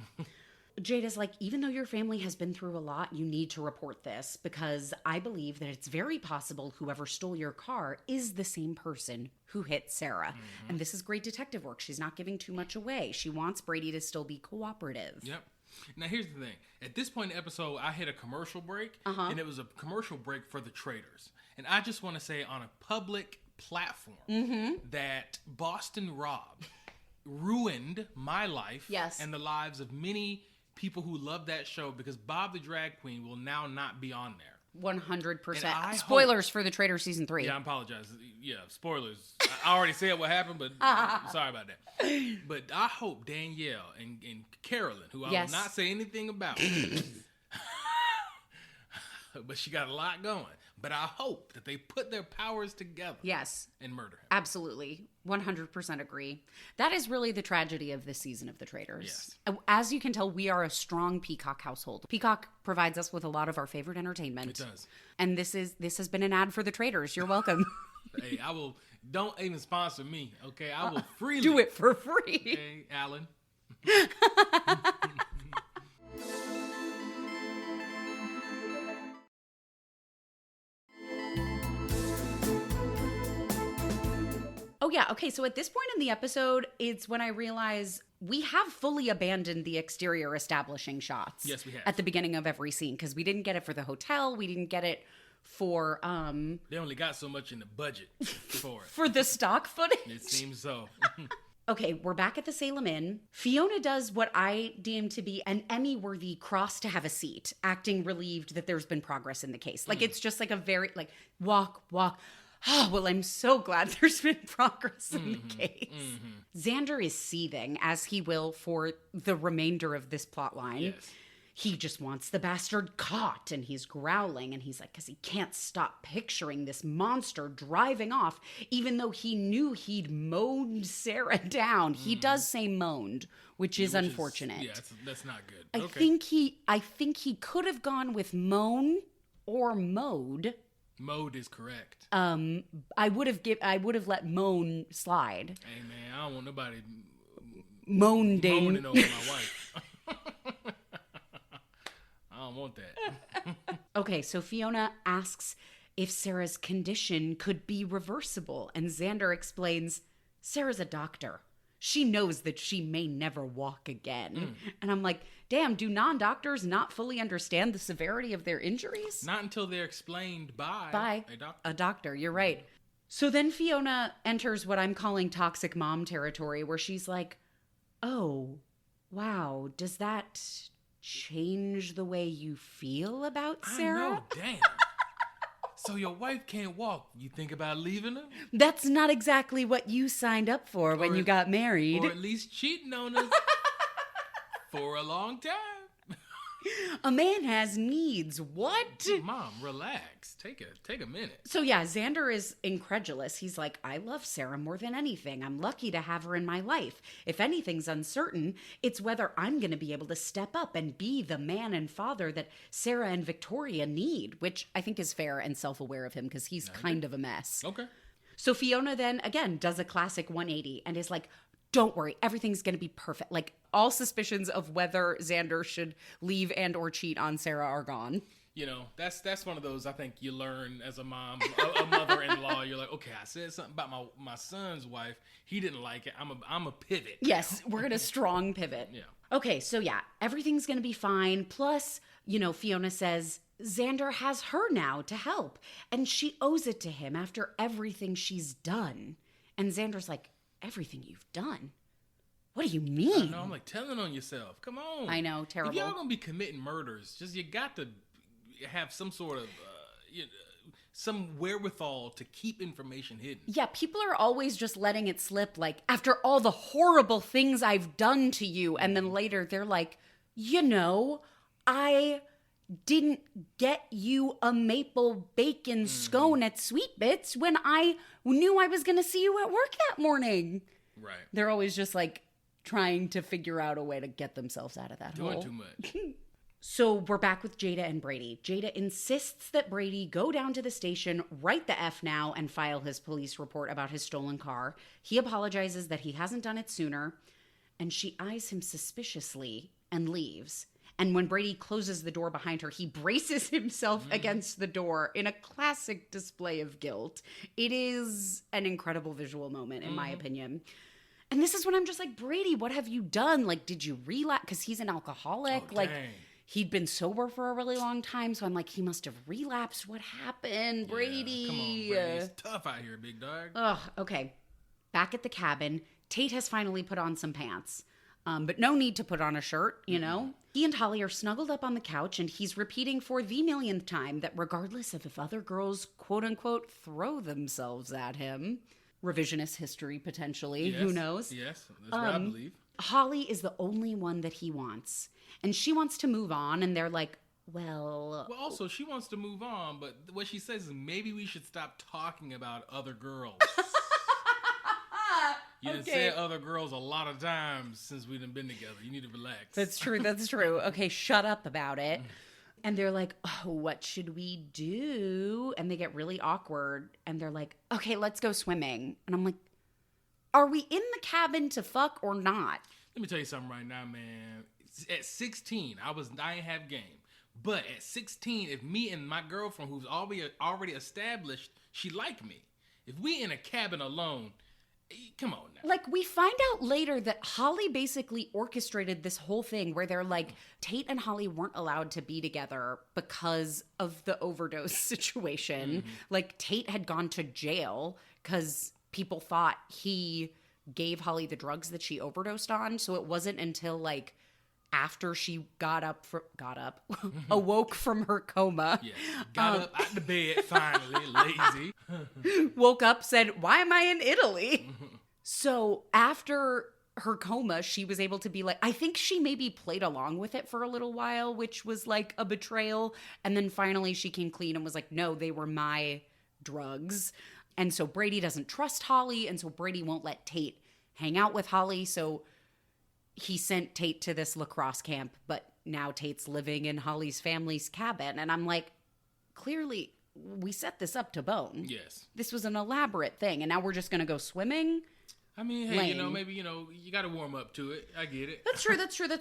Jada's like, even though your family has been through a lot, you need to report this because I believe that it's very possible whoever stole your car is the same person who hit Sarah. Mm-hmm. And this is great detective work. She's not giving too much away. She wants Brady to still be cooperative. Yep. Now, here's the thing. At this point in the episode, I hit a commercial break, and it was a commercial break for the Traitors. And I just want to say on a public platform that Boston Rob ruined my life and the lives of many people who love that show because Bob the Drag Queen will now not be on there. 100%. Spoilers for The Traitors Season 3. Yeah, I apologize. Yeah, spoilers. I already said what happened, but sorry about that. But I hope Danielle and Carolyn, who I will not say anything about, but she got a lot going. But I hope that they put their powers together. Yes. And murder him. Absolutely. 100% agree. That is really the tragedy of this season of The Traitors. Yes. As you can tell, we are a strong Peacock household. Peacock provides us with a lot of our favorite entertainment. It does. And this has been an ad for The Traitors. You're welcome. Hey, don't even sponsor me, okay? I will freely do it for free. Okay, Alan. Oh, yeah. Okay. So at this point in the episode, it's when I realize we have fully abandoned the exterior establishing shots. Yes, we have. At the beginning of every scene, because we didn't get it for the hotel. We didn't get it for... They only got so much in the budget for it. For the stock footage? It seems so. Okay, we're back at the Salem Inn. Fiona does what I deem to be an Emmy-worthy cross to have a seat, acting relieved that there's been progress in the case. Like, it's just like a very, like, walk. Oh, well, I'm so glad there's been progress in the case. Xander is seething, as he will for the remainder of this plot line. Yes. He just wants the bastard caught, and he's growling, and he's like, because he can't stop picturing this monster driving off, even though he knew he'd mowed Sarah down. He does say moaned, which is unfortunate. That's not good. I think he could have gone with moan or mowed. Mowed is correct. I would have let moan slide. Hey man, I don't want nobody moaning over my wife. I don't want that. Okay, so Fiona asks if Sarah's condition could be reversible, and Xander explains, Sarah's a doctor. She knows that she may never walk again. And I'm like, damn, do non-doctors not fully understand the severity of their injuries? Not until they're explained by a doctor. You're right. So then Fiona enters what I'm calling toxic mom territory, where she's like, oh, wow, does that change the way you feel about Sarah? I know, damn. So your wife can't walk. You think about leaving her? That's not exactly what you signed up for when you got married. Or at least cheating on her for a long time. A man has needs. What? Mom, relax. Take a minute. So yeah, Xander is incredulous. He's like, I love Sarah more than anything. I'm lucky to have her in my life. If anything's uncertain, it's whether I'm going to be able to step up and be the man and father that Sarah and Victoria need, which I think is fair and self-aware of him because he's kind of a mess. Okay. So Fiona then, again, does a classic 180 and is like, don't worry, everything's going to be perfect. Like, all suspicions of whether Xander should leave and or cheat on Sarah are gone. You know, that's one of those I think you learn as a mom, a mother-in-law. You're like, okay, I said something about my son's wife. He didn't like it. I'm a pivot. Yes, we're going to strong pivot. Yeah. Okay, so yeah, everything's going to be fine. Plus, Fiona says Xander has her now to help. And she owes it to him after everything she's done. And Xander's like, everything you've done? What do you mean? I know, I'm like, telling on yourself. Come on. I know, terrible. If y'all gonna be committing murders, just you got to have some sort of some wherewithal to keep information hidden. Yeah, people are always just letting it slip, like, after all the horrible things I've done to you. And then later they're like, I didn't get you a maple bacon scone at Sweet Bits when I knew I was going to see you at work that morning. Right. They're always just like trying to figure out a way to get themselves out of that hole. Doing too much. So we're back with Jada and Brady. Jada insists that Brady go down to the station, write the F now, and file his police report about his stolen car. He apologizes that he hasn't done it sooner, and she eyes him suspiciously and leaves. And when Brady closes the door behind her, he braces himself against the door in a classic display of guilt. It is an incredible visual moment, in my opinion. And this is when I'm just like, Brady, what have you done? Like, did you relapse? Because he's an alcoholic. Oh, like, dang. He'd been sober for a really long time. So I'm like, he must have relapsed. What happened, Brady? Yeah, come on, Brady. It's tough out here, big dog. Ugh, okay. Back at the cabin, Tate has finally put on some pants. But no need to put on a shirt, you know? He and Holly are snuggled up on the couch, and he's repeating for the millionth time that regardless of if other girls, quote-unquote, throw themselves at him, revisionist history potentially, who knows? Yes, that's what I believe. Holly is the only one that he wants. And she wants to move on, and they're like, well... Well, also, she wants to move on, but what she says is maybe we should stop talking about other girls. You done said other girls a lot of times since we done been together. You need to relax. That's true. That's true. Okay, shut up about it. And they're like, oh, what should we do? And they get really awkward. And they're like, okay, let's go swimming. And I'm like, are we in the cabin to fuck or not? Let me tell you something right now, man. At 16, I ain't have game. But at 16, if me and my girlfriend, who's already established, she like me. If we in a cabin alone... Come on now. Like, we find out later that Holly basically orchestrated this whole thing where they're like, Tate and Holly weren't allowed to be together because of the overdose situation. Like, Tate had gone to jail because people thought he gave Holly the drugs that she overdosed on. So it wasn't until, like, after she awoke from her coma. Yeah, got up out the bed finally, lazy. Woke up, said, why am I in Italy? So after her coma, she was able to be like, I think she maybe played along with it for a little while, which was like a betrayal. And then finally she came clean and was like, no, they were my drugs. And so Brady doesn't trust Holly. And so Brady won't let Tate hang out with Holly. So he sent Tate to this lacrosse camp, but now Tate's living in Holly's family's cabin. And I'm like, clearly, we set this up to bone. Yes. This was an elaborate thing, and now we're just going to go swimming? I mean, hey, Lame. maybe, you got to warm up to it. I get it. That's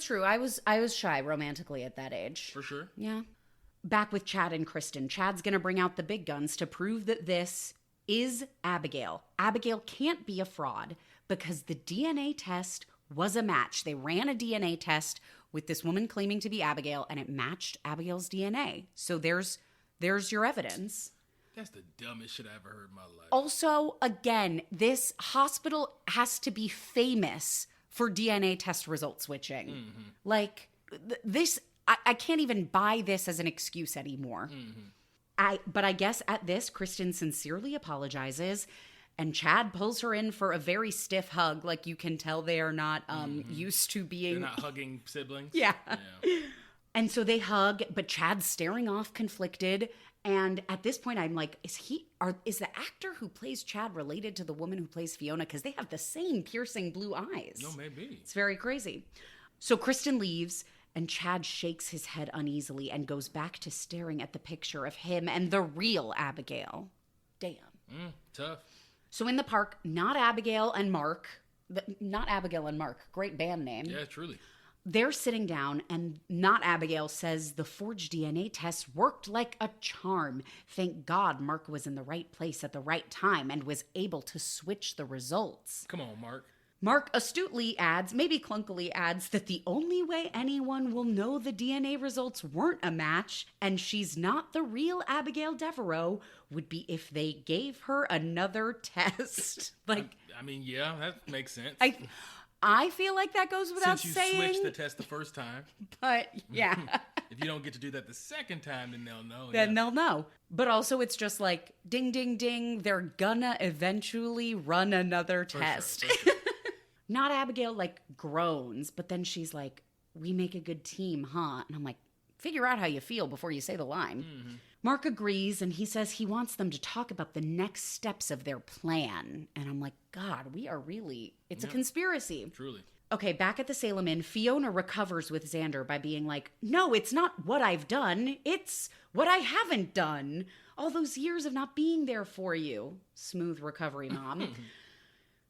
true. I was shy romantically at that age. For sure. Yeah. Back with Chad and Kristen. Chad's going to bring out the big guns to prove that this is Abigail. Abigail can't be a fraud because the DNA test was a match. They ran a DNA test with this woman claiming to be Abigail, and it matched Abigail's DNA. So there's your evidence. That's the dumbest shit I ever heard in my life. Also, again, this hospital has to be famous for DNA test result switching. Like, this, I can't even buy this as an excuse anymore. But I guess at this, Kristen sincerely apologizes, and Chad pulls her in for a very stiff hug. Like, you can tell they are not used to being... They're not hugging siblings? Yeah. And so they hug, but Chad's staring off, conflicted. And at this point, I'm like, is the actor who plays Chad related to the woman who plays Fiona? Because they have the same piercing blue eyes. No, maybe. It's very crazy. So Kristen leaves, and Chad shakes his head uneasily and goes back to staring at the picture of him and the real Abigail. Damn. Tough. So in the park, not Abigail and Mark, great band name. Yeah, truly. They're sitting down, and not Abigail says the forged DNA test worked like a charm. Thank God Mark was in the right place at the right time and was able to switch the results. Come on, Mark. Mark astutely adds, maybe clunkily adds, that the only way anyone will know the DNA results weren't a match and she's not the real Abigail Devereaux would be if they gave her another test. Like, I mean, yeah, that makes sense. I feel like that goes without Since you saying. switched the test the first time. But yeah. If you don't get to do that the second time, then they'll know. Then they'll know. But also it's just like, ding, ding, ding. They're gonna eventually run another test. For sure. Not Abigail like groans, but then she's like, we make a good team, huh? And I'm like, figure out how you feel before you say the line. Mm-hmm. Mark agrees, and he says he wants them to talk about the next steps of their plan. And I'm like, God, we are really, it's a conspiracy. Truly. Okay, back at the Salem Inn, Fiona recovers with Xander by being like, no, it's not what I've done. It's what I haven't done. All those years of not being there for you. Smooth recovery, Mom.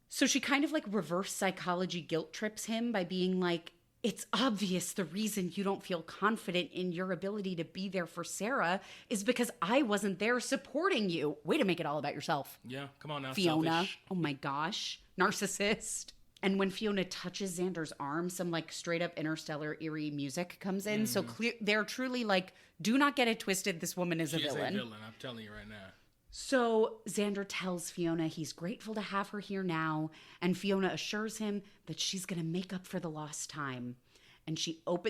So she kind of like reverse psychology guilt trips him by being like, it's obvious the reason you don't feel confident in your ability to be there for Sarah is because I wasn't there supporting you. Way to make it all about yourself. Yeah, come on now, Fiona. selfish. Oh my gosh. Narcissist. And when Fiona touches Xander's arm, some like straight up interstellar eerie music comes in. So clear, they're truly like, do not get it twisted. This woman is a villain. She's a villain, I'm telling you right now. So Xander tells Fiona he's grateful to have her here now, and Fiona assures him that she's going to make up for the lost time. And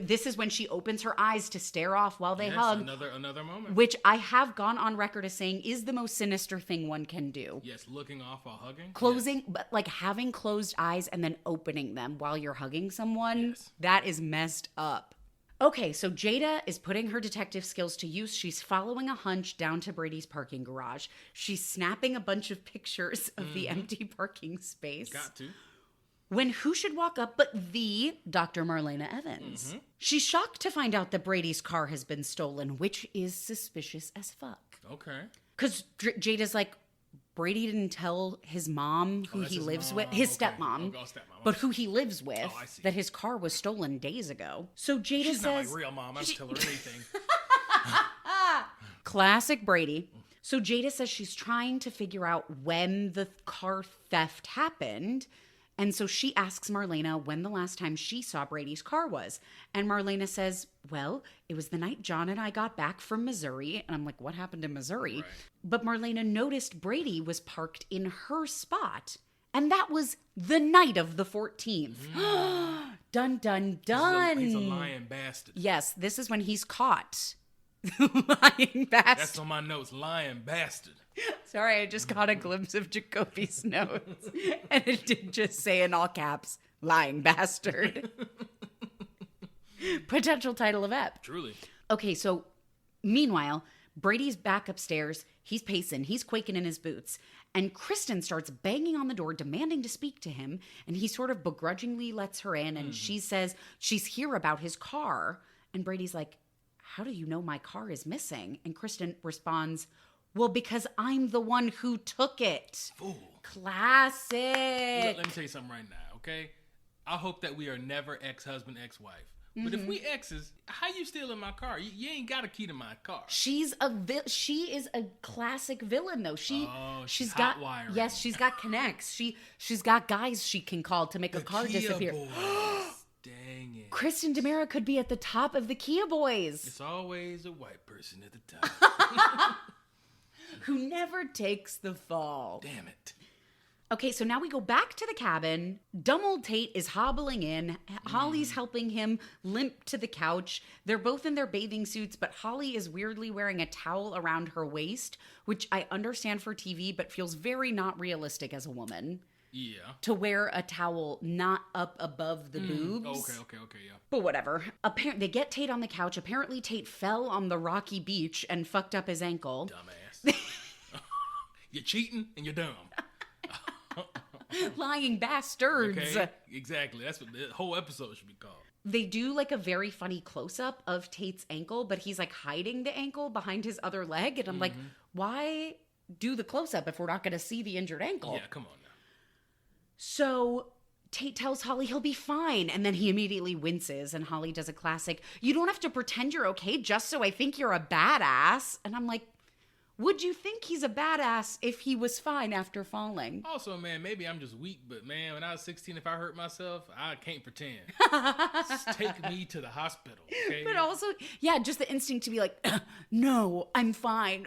this is when she opens her eyes to stare off while they hug. Another moment. Which I have gone on record as saying is the most sinister thing one can do. Yes, looking off while hugging. Closing, but like having closed eyes and then opening them while you're hugging someone, that is messed up. Okay, so Jada is putting her detective skills to use. She's following a hunch down to Brady's parking garage. She's snapping a bunch of pictures of the empty parking space. Got to. When who should walk up but the Dr. Marlena Evans? She's shocked to find out that Brady's car has been stolen, which is suspicious as fuck. Okay. Because Jada's like, Brady didn't tell his mom who he lives with, his stepmom, but who he lives with, that his car was stolen days ago. So Jada She's says... not my real mom. I don't tell her anything. Classic Brady. So Jada says she's trying to figure out when the car theft happened. And so she asks Marlena when the last time she saw Brady's car was. And Marlena says, well, it was the night John and I got back from Missouri. And I'm like, what happened in Missouri? Right. But Marlena noticed Brady was parked in her spot. And that was the night of the 14th. Dun, dun, dun. He's a lying bastard. Yes, this is when he's caught. Lying bastard. That's on my notes. Lying bastard. Sorry, I just caught a glimpse of JuCoby's notes. And it did just say in all caps, lying bastard. Potential title of ep. Truly. Okay, so meanwhile, Brady's back upstairs. He's pacing. He's quaking in his boots. And Kristen starts banging on the door, demanding to speak to him. And he sort of begrudgingly lets her in. And she says she's here about his car. And Brady's like, how do you know my car is missing? And Kristen responds, well, because I'm the one who took it. Fool. Classic. Let me tell you something right now, okay? I hope that we are never ex-husband, ex-wife. But if we exes, how you stealing my car? You ain't got a key to my car. She is a classic villain though. She's got hot wiring. Yes, she's got connects. She's got guys she can call to make a car Kia disappear. Boys. Dang it. Kristen DiMera could be at the top of the Kia Boys. It's always a white person at the top. Who never takes the fall. Damn it. Okay, so now we go back to the cabin. Dumb old Tate is hobbling in. Holly's helping him limp to the couch. They're both in their bathing suits, but Holly is weirdly wearing a towel around her waist, which I understand for TV, but feels very not realistic as a woman. Yeah. To wear a towel not up above the boobs. Okay, yeah. But whatever. They get Tate on the couch. Apparently Tate fell on the rocky beach and fucked up his ankle. Dumbass. You're cheating and you're dumb. Lying bastards. Okay, exactly. That's what the whole episode should be called. They do like a very funny close-up of Tate's ankle, but he's like hiding the ankle behind his other leg. And I'm like, why do the close-up if we're not going to see the injured ankle? Yeah, come on now. So Tate tells Holly he'll be fine. And then he immediately winces. And Holly does a classic, you don't have to pretend you're okay just so I think you're a badass. And I'm like, Would you think he's a badass if he was fine after falling? Also, man, maybe I'm just weak, but man, when I was 16, if I hurt myself, I can't pretend. Just take me to the hospital, okay? But also, yeah, just the instinct to be like, no, I'm fine.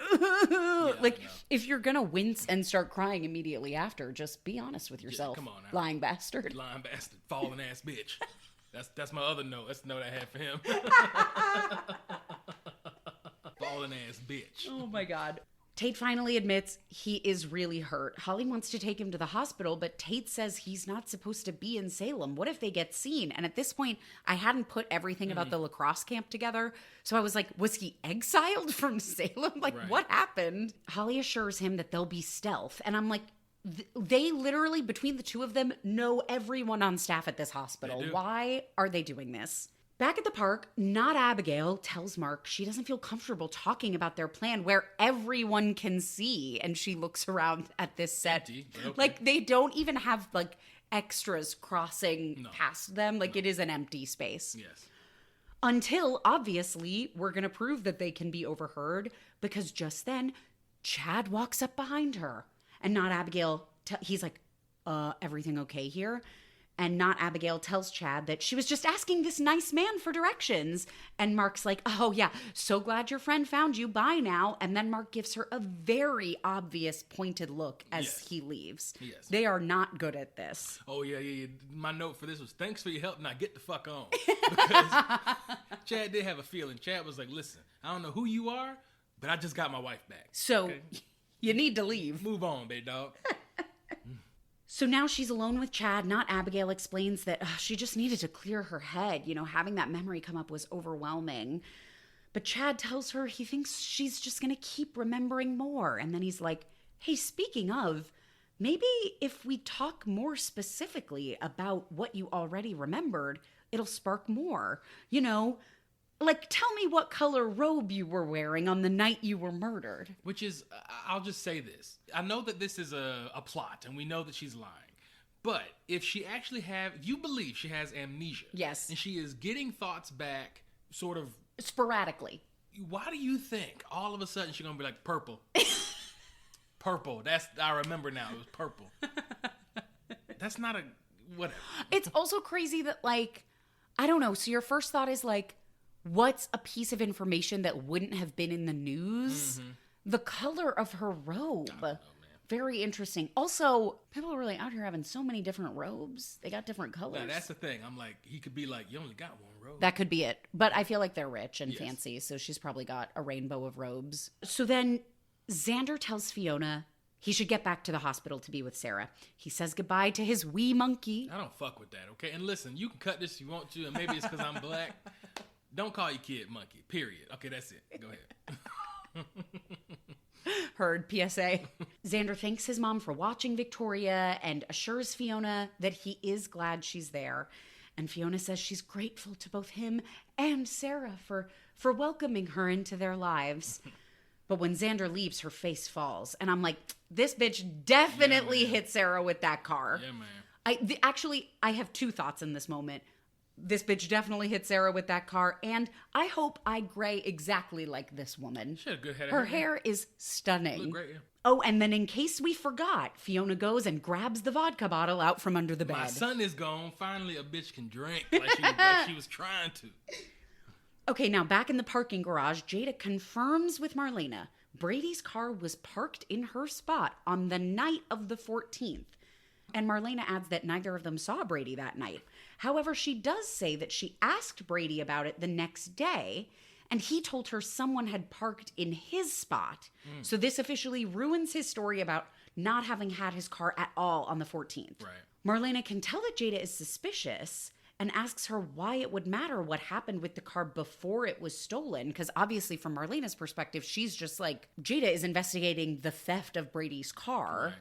Like, if you're gonna wince and start crying immediately after, just be honest with yourself. Come on now. Lying bastard. Lying bastard, falling ass bitch. That's my other note. That's the note I had for him. Falling ass bitch. Oh my God. Tate finally admits he is really hurt. Holly wants to take him to the hospital, but Tate says he's not supposed to be in Salem. What if they get seen? And at this point, I hadn't put everything about the lacrosse camp together. So I was like, was he exiled from Salem? Like, what happened? Holly assures him that they'll be stealth. And I'm like, they literally, between the two of them, know everyone on staff at this hospital. Why are they doing this? Back at the park, not Abigail tells Mark she doesn't feel comfortable talking about their plan where everyone can see. And she looks around at this set. Empty, okay. Like, they don't even have, like, extras crossing past them. Like, it is an empty space. Yes. Until, obviously, we're going to prove that they can be overheard, because just then, Chad walks up behind her. And not Abigail, he's like, everything okay here? And not Abigail tells Chad that she was just asking this nice man for directions. And Mark's like, oh yeah, so glad your friend found you. Bye now. And then Mark gives her a very obvious pointed look as he leaves. Yes. They are not good at this. Oh, yeah. My note for this was, thanks for your help. Now get the fuck on. Because Chad did have a feeling. Chad was like, listen, I don't know who you are, but I just got my wife back. So you need to leave. Move on, baby dog. So now she's alone with Chad. Not Abigail explains that she just needed to clear her head. You know, having that memory come up was overwhelming. But Chad tells her he thinks she's just going to keep remembering more. And then he's like, hey, speaking of, maybe if we talk more specifically about what you already remembered, it'll spark more. You know, like, tell me what color robe you were wearing on the night you were murdered. Which is, I'll just say this. I know that this is a plot, and we know that she's lying. But if she actually if you believe she has amnesia. Yes. And she is getting thoughts back sort of sporadically. Why do you think all of a sudden she's going to be like, purple? Purple. I remember now. It was purple. That's not whatever. It's also crazy that, like, I don't know. So your first thought is like, what's a piece of information that wouldn't have been in the news? Mm-hmm. The color of her robe. I don't know, man. Very interesting. Also, people are really out here having so many different robes. They got different colors. Yeah, that's the thing. I'm like, he could be like, you only got one robe. That could be it. But I feel like they're rich and fancy, so she's probably got a rainbow of robes. So then Xander tells Fiona he should get back to the hospital to be with Sarah. He says goodbye to his wee monkey. I don't fuck with that, okay? And listen, you can cut this if you want to, and maybe it's because I'm black. Don't call your kid monkey, period. Okay, that's it. Go ahead. Heard, PSA. Xander thanks his mom for watching Victoria and assures Fiona that he is glad she's there. And Fiona says she's grateful to both him and Sarah for welcoming her into their lives. But when Xander leaves, her face falls. And I'm like, this bitch definitely hit Sarah with that car. Yeah, man. I have two thoughts in this moment. This bitch definitely hit Sarah with that car, and I hope I gray exactly like this woman. She had a good head of Her hair is stunning. Look great, yeah. Oh, and then in case we forgot, Fiona goes and grabs the vodka bottle out from under the bed. My son is gone. Finally, a bitch can drink like she was trying to. Okay, now back in the parking garage, Jada confirms with Marlena Brady's car was parked in her spot on the night of the 14th. And Marlena adds that neither of them saw Brady that night. However, she does say that she asked Brady about it the next day, and he told her someone had parked in his spot. So this officially ruins his story about not having had his car at all on the 14th. Right. Marlena can tell that Jada is suspicious and asks her why it would matter what happened with the car before it was stolen. Because obviously from Marlena's perspective, she's just like, Jada is investigating the theft of Brady's car. Right.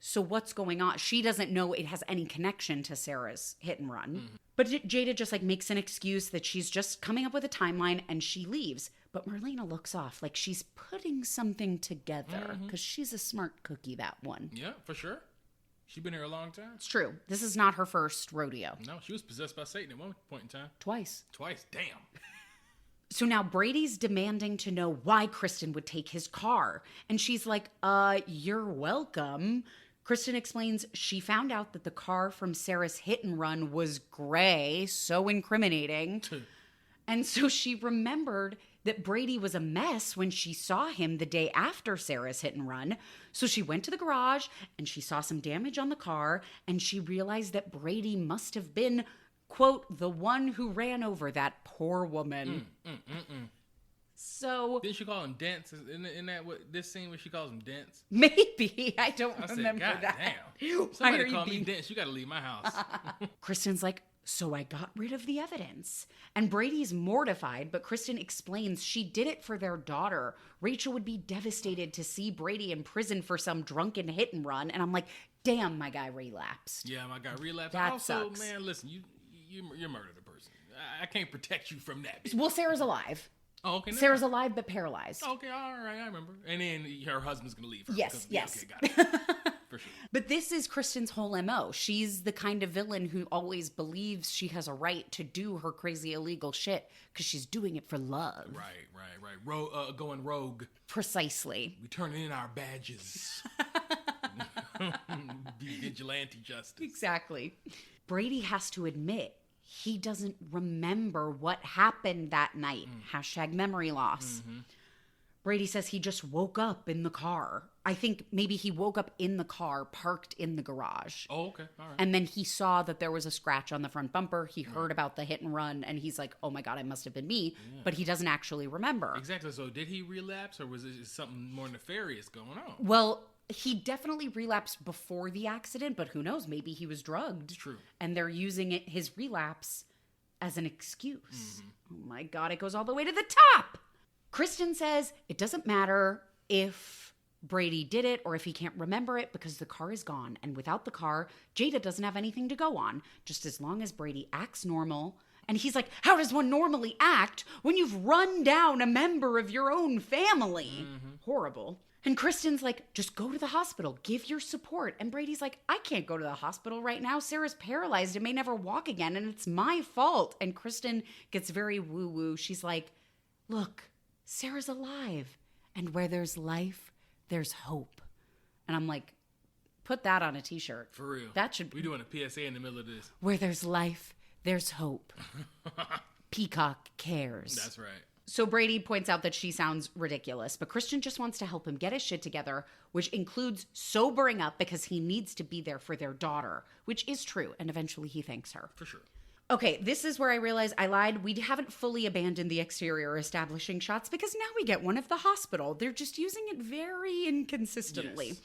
So what's going on? She doesn't know it has any connection to Sarah's hit and run. Mm-hmm. But Jada just like makes an excuse that she's just coming up with a timeline and she leaves. But Marlena looks off like she's putting something together because she's a smart cookie, that one. Yeah, for sure. She's been here a long time. It's true. This is not her first rodeo. No, she was possessed by Satan at one point in time. Twice. Damn. So now Brady's demanding to know why Kristen would take his car. And she's like, you're welcome. Kristen explains she found out that the car from Sarah's hit and run was gray, so incriminating. And so she remembered that Brady was a mess when she saw him the day after Sarah's hit and run. So she went to the garage and she saw some damage on the car, and she realized that Brady must have been, quote, the one who ran over that poor woman. So didn't she call him dents in that this scene where she calls him dents? Maybe. I don't remember God that. Damn. Somebody call me dents. You got to leave my house. Kristen's like, so I got rid of the evidence. And Brady's mortified, but Kristen explains she did it for their daughter. Rachel would be devastated to see Brady in prison for some drunken hit and run. And I'm like, damn, my guy relapsed. Yeah, my guy relapsed. That also, sucks. man, listen, you murdered a person. I can't protect you from that. Well, Sarah's alive. Oh, okay. Sarah's alive but paralyzed. Okay, all right, I remember. And then her husband's going to leave her. Yes. Okay, got it. For sure. But this is Kristen's whole MO. She's the kind of villain who always believes she has a right to do her crazy illegal shit because she's doing it for love. Right. Going rogue. Precisely. We turn in our badges. Vigilante justice. Exactly. Brady has to admit he doesn't remember what happened that night. Hashtag memory loss. Brady says he just woke up in the car. I think maybe he woke up in the car parked in the garage. Oh, okay. All right. And then he saw that there was a scratch on the front bumper. He heard about the hit and run, and he's like, oh my God, it must have been me. Yeah. But he doesn't actually remember. Exactly. So did he relapse, or was it something more nefarious going on? Well, he definitely relapsed before the accident, but who knows? Maybe he was drugged. It's true. And they're using his relapse as an excuse. Oh my God, it goes all the way to the top. Kristen says it doesn't matter if Brady did it or if he can't remember it because the car is gone. And without the car, Jada doesn't have anything to go on. Just as long as Brady acts normal. And he's like, how does one normally act when you've run down a member of your own family? Horrible. And Kristen's like, just go to the hospital. Give your support. And Brady's like, I can't go to the hospital right now. Sarah's paralyzed and may never walk again. And it's my fault. And Kristen gets very woo-woo. She's like, look, Sarah's alive. And where there's life, there's hope. And I'm like, put that on a t-shirt. For real. That should be. We're doing a PSA in the middle of this. Where there's life, there's hope. Peacock cares. That's right. So Brady points out that she sounds ridiculous, but Kristen just wants to help him get his shit together, which includes sobering up because he needs to be there for their daughter, which is true. And eventually he thanks her. For sure. Okay, this is where I realize I lied. We haven't fully abandoned the exterior establishing shots because now we get one of the hospital. They're just using it very inconsistently. Yes.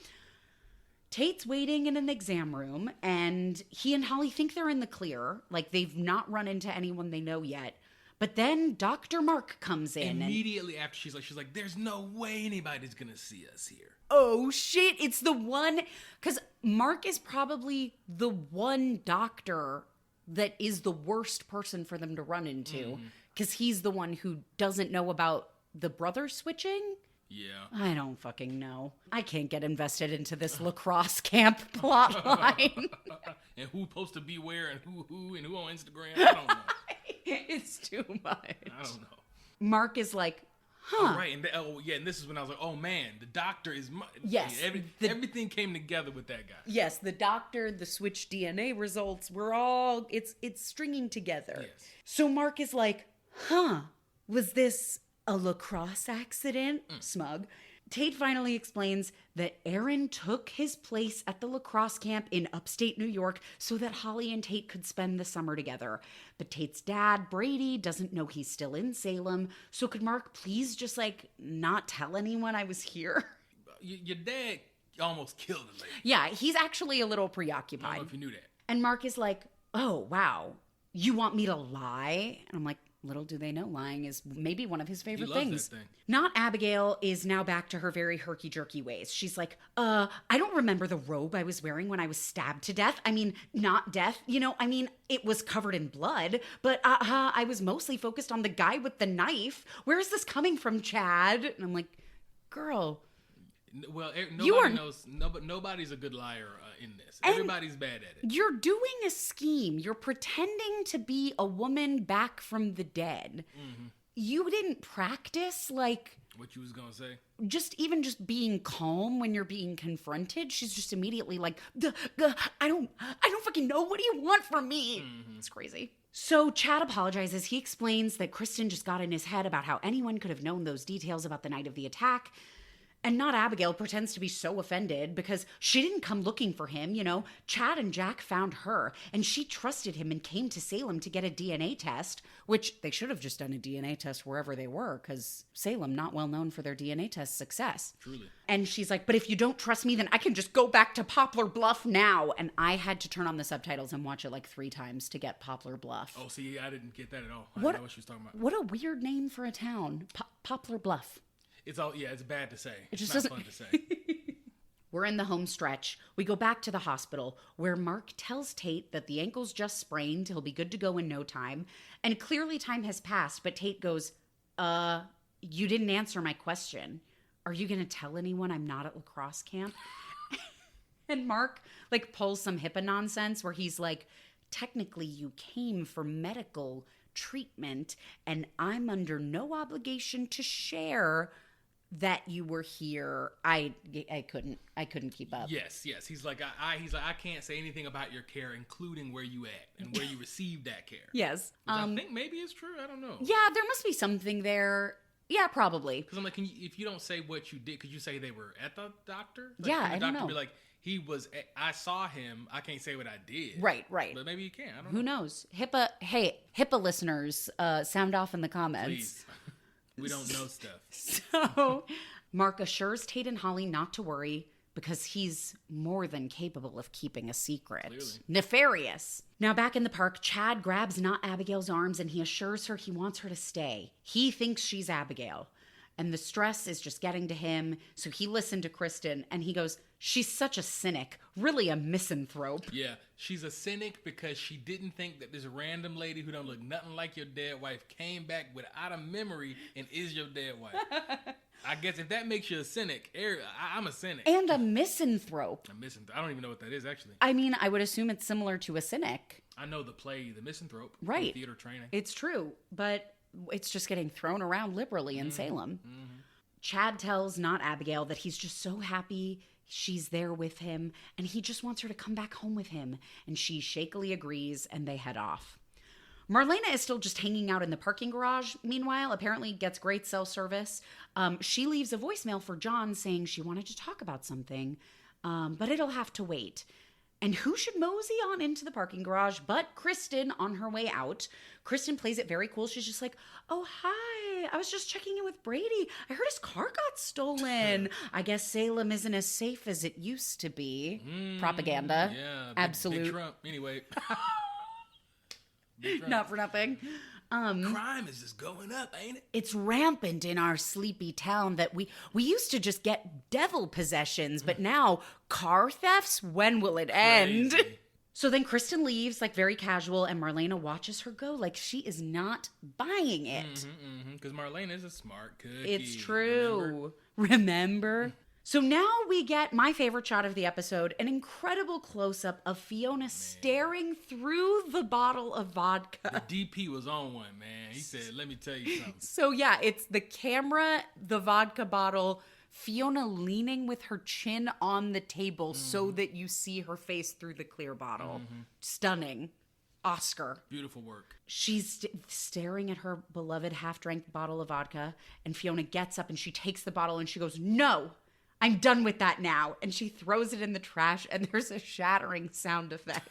Tate's waiting in an exam room, and he and Holly think they're in the clear. Like, they've not run into anyone they know yet. But then Dr. Mark comes in. Immediately after she's like, there's no way anybody's going to see us here. Oh, shit. It's the one. Because Mark is probably the one doctor that is the worst person for them to run into. Because he's the one who doesn't know about the brother switching. Yeah. I don't fucking know. I can't get invested into this lacrosse camp plot line. And who's supposed to be where and who on Instagram. I don't know. It's too much. I don't know. Mark is like, huh. Oh, right. And this is when I was like, oh man, the doctor is... Yes. Everything came together with that guy. Yes, the doctor, the switch DNA results, it's stringing together. Yes. So Mark is like, huh, was this a lacrosse accident? Smug. Tate finally explains that Aaron took his place at the lacrosse camp in upstate New York so that Holly and Tate could spend the summer together. But Tate's dad, Brady, doesn't know he's still in Salem. So could Mark please just not tell anyone I was here? Your dad almost killed a lady. Yeah, he's actually a little preoccupied. I don't know if you knew that. And Mark is like, oh, wow, you want me to lie? And I'm like, little do they know, lying is maybe one of his favorite things. That thing. Not Abigail is now back to her very herky-jerky ways. She's like, I don't remember the robe I was wearing when I was stabbed to death. I mean, not death. It was covered in blood, but I was mostly focused on the guy with the knife. Where is this coming from, Chad? And I'm like, girl. Well, nobody knows. Nobody's a good liar in this. Everybody's bad at it. You're doing a scheme. You're pretending to be a woman back from the dead. you didn't practice, like... What you was gonna say? Just being calm when you're being confronted. She's just immediately like, I don't fucking know. What do you want from me? Mm-hmm. It's crazy. So Chad apologizes. He explains that Kristen just got in his head about how anyone could have known those details about the night of the attack. And not Abigail pretends to be so offended because she didn't come looking for him, you know. Chad and Jack found her, and she trusted him and came to Salem to get a DNA test, which they should have just done a DNA test wherever they were, because Salem, not well known for their DNA test success. Truly. And she's like, but if you don't trust me, then I can just go back to Poplar Bluff now. And I had to turn on the subtitles and watch it like 3 times to get Poplar Bluff. Oh, see, I didn't get that at all. I didn't know what she was talking about. What a weird name for a town. Poplar Bluff. It's bad to say. It just not fun to say. We're in the home stretch. We go back to the hospital where Mark tells Tate that the ankle's just sprained. He'll be good to go in no time. And clearly time has passed, but Tate goes, you didn't answer my question. Are you going to tell anyone I'm not at lacrosse camp? And Mark like pulls some HIPAA nonsense where he's like, technically you came for medical treatment and I'm under no obligation to share that you were here. I couldn't keep up. Yes. He's like, I can't say anything about your care, including where you at and where you received that care. Yes. I think maybe it's true. I don't know. Yeah, there must be something there. Yeah, probably. Because I'm like, if you don't say what you did, could you say they were at the doctor? Like, yeah, I don't know. Be like, I saw him. I can't say what I did. Right. But maybe you can. I don't know. Who knows? HIPAA listeners, sound off in the comments. Please. We don't know stuff. So Mark assures Tate and Holly not to worry because he's more than capable of keeping a secret. Clearly. Nefarious. Now back in the park, Chad grabs not Abigail's arms and he assures her he wants her to stay. He thinks she's Abigail. And the stress is just getting to him. So he listened to Kristen and he goes, she's such a cynic, really a misanthrope. Yeah, she's a cynic because she didn't think that this random lady who don't look nothing like your dead wife came back without a memory and is your dead wife. I guess if that makes you a cynic, I'm a cynic. And a misanthrope. I don't even know what that is, actually. I mean, I would assume it's similar to a cynic. I know the play, The Misanthrope. Right. Theater training. It's true, but it's just getting thrown around liberally in Salem. Mm-hmm. Chad tells not Abigail that he's just so happy she's there with him and he just wants her to come back home with him. And she shakily agrees and they head off. Marlena is still just hanging out in the parking garage. Meanwhile, apparently gets great cell service. She leaves a voicemail for John saying she wanted to talk about something, but it'll have to wait. And who should mosey on into the parking garage but Kristen on her way out? Kristen plays it very cool. She's just like, oh, hi. I was just checking in with Brady. I heard his car got stolen. I guess Salem isn't as safe as it used to be. Propaganda. Yeah. Absolute. Big Trump. Anyway. Not for nothing. Crime is just going up, ain't it? It's rampant in our sleepy town that we used to just get devil possessions, but now car thefts? When will it end? Crazy. So then Kristen leaves, like very casual, and Marlena watches her go like she is not buying it. Because Marlena is a smart cookie. It's true. Remember? So now we get my favorite shot of the episode, an incredible close-up of Fiona staring through the bottle of vodka. The DP was on one, man. He said, let me tell you something. So yeah, it's the camera, the vodka bottle, Fiona leaning with her chin on the table so that you see her face through the clear bottle. Stunning. Oscar. Beautiful work. She's staring at her beloved half-drank bottle of vodka, and Fiona gets up and she takes the bottle and she goes, no! I'm done with that now. And she throws it in the trash and there's a shattering sound effect,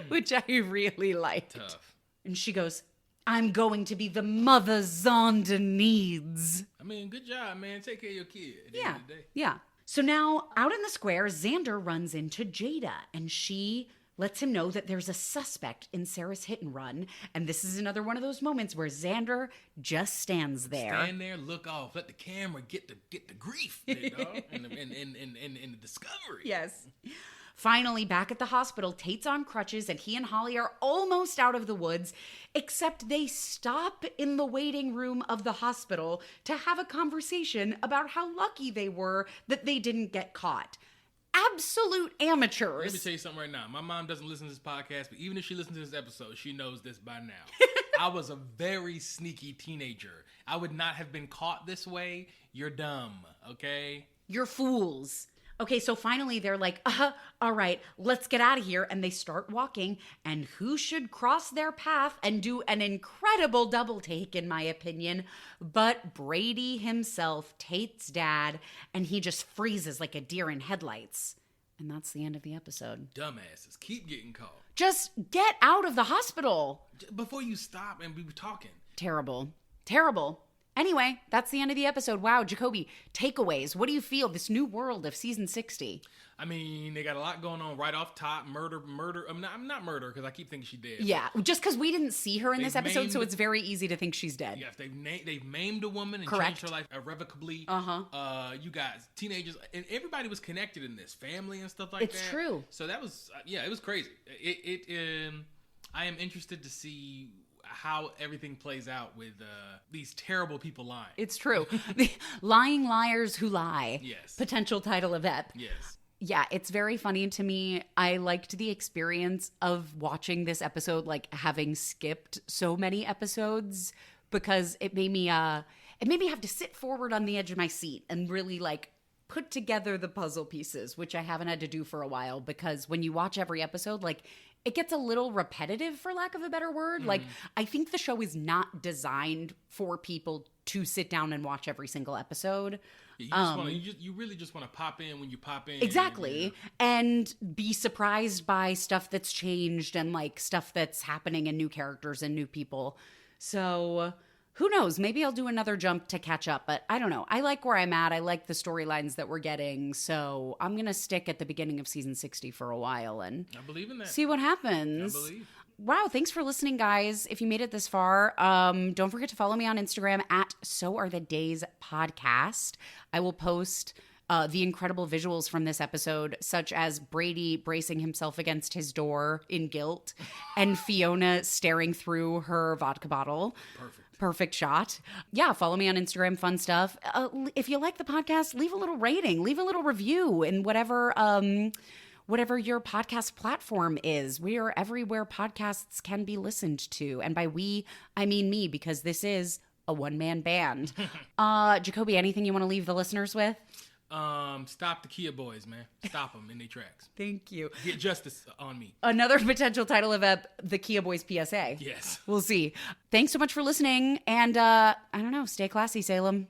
which I really liked. Tough. And she goes, I'm going to be the mother Xander needs. I mean, good job, man. Take care of your kid at the end of the day. Yeah. So now out in the square, Xander runs into Jada and she lets him know that there's a suspect in Sarah's hit and run. And this is another one of those moments where Xander just stands there. Stand there, look off, let the camera get the grief, you know, and the discovery. Yes. Finally, back at the hospital, Tate's on crutches and he and Holly are almost out of the woods, except they stop in the waiting room of the hospital to have a conversation about how lucky they were that they didn't get caught. absolute amateurs. Let me tell you something right now. My mom doesn't listen to this podcast, but even if she listens to this episode, she knows this by now. I was a very sneaky teenager. I would not have been caught this way. You're dumb, okay? You're fools. Okay, so finally they're like, all right, let's get out of here. And they start walking. And who should cross their path and do an incredible double take, in my opinion, but Brady himself, Tate's dad. And he just freezes like a deer in headlights. And that's the end of the episode. Dumbasses. Keep getting caught. Just get out of the hospital. Before you stop and be talking. Terrible. Terrible. Anyway, that's the end of the episode. Wow, JuCoby, takeaways. What do you feel? This new world of season 60. I mean, they got a lot going on right off top. Murder. I'm not murder because I keep thinking she dead. Yeah, just because we didn't see her in this episode, so it's very easy to think she's dead. Yes, they've maimed a woman and Correct. changed her life irrevocably. You guys, teenagers, and everybody was connected in this, family and stuff like that. It's true. So that was, it was crazy. I am interested to see how everything plays out with these terrible people lying. It's true. The lying liars who lie. Yes. Potential title of ep. Yes. Yeah, it's very funny to me. I liked the experience of watching this episode, like having skipped so many episodes, because it made me have to sit forward on the edge of my seat and really like put together the puzzle pieces, which I haven't had to do for a while, because when you watch every episode, like it gets a little repetitive, for lack of a better word. Like, I think the show is not designed for people to sit down and watch every single episode. You really just want to pop in when you pop in. Exactly. And be surprised by stuff that's changed and like stuff that's happening and new characters and new people. So who knows? Maybe I'll do another jump to catch up, but I don't know. I like where I'm at. I like the storylines that we're getting. So I'm going to stick at the beginning of season 60 for a while and I believe in that. See what happens. I believe. Wow, thanks for listening, guys. If you made it this far, don't forget to follow me on Instagram at So Are the Days Podcast. I will post the incredible visuals from this episode, such as Brady bracing himself against his door in guilt and Fiona staring through her vodka bottle. Perfect shot. Yeah, follow me on Instagram, fun stuff. If you like the podcast, leave a little rating, leave a little review in whatever your podcast platform is. We are everywhere podcasts can be listened to. And by we, I mean me, because this is a one-man band. JuCoby, anything you want to leave the listeners with? Stop the Kia boys, man. Stop them in their tracks. Thank you. Get justice on me. Another potential title of the Kia Boys PSA. Yes. We'll see. Thanks so much for listening. And I don't know, stay classy, Salem.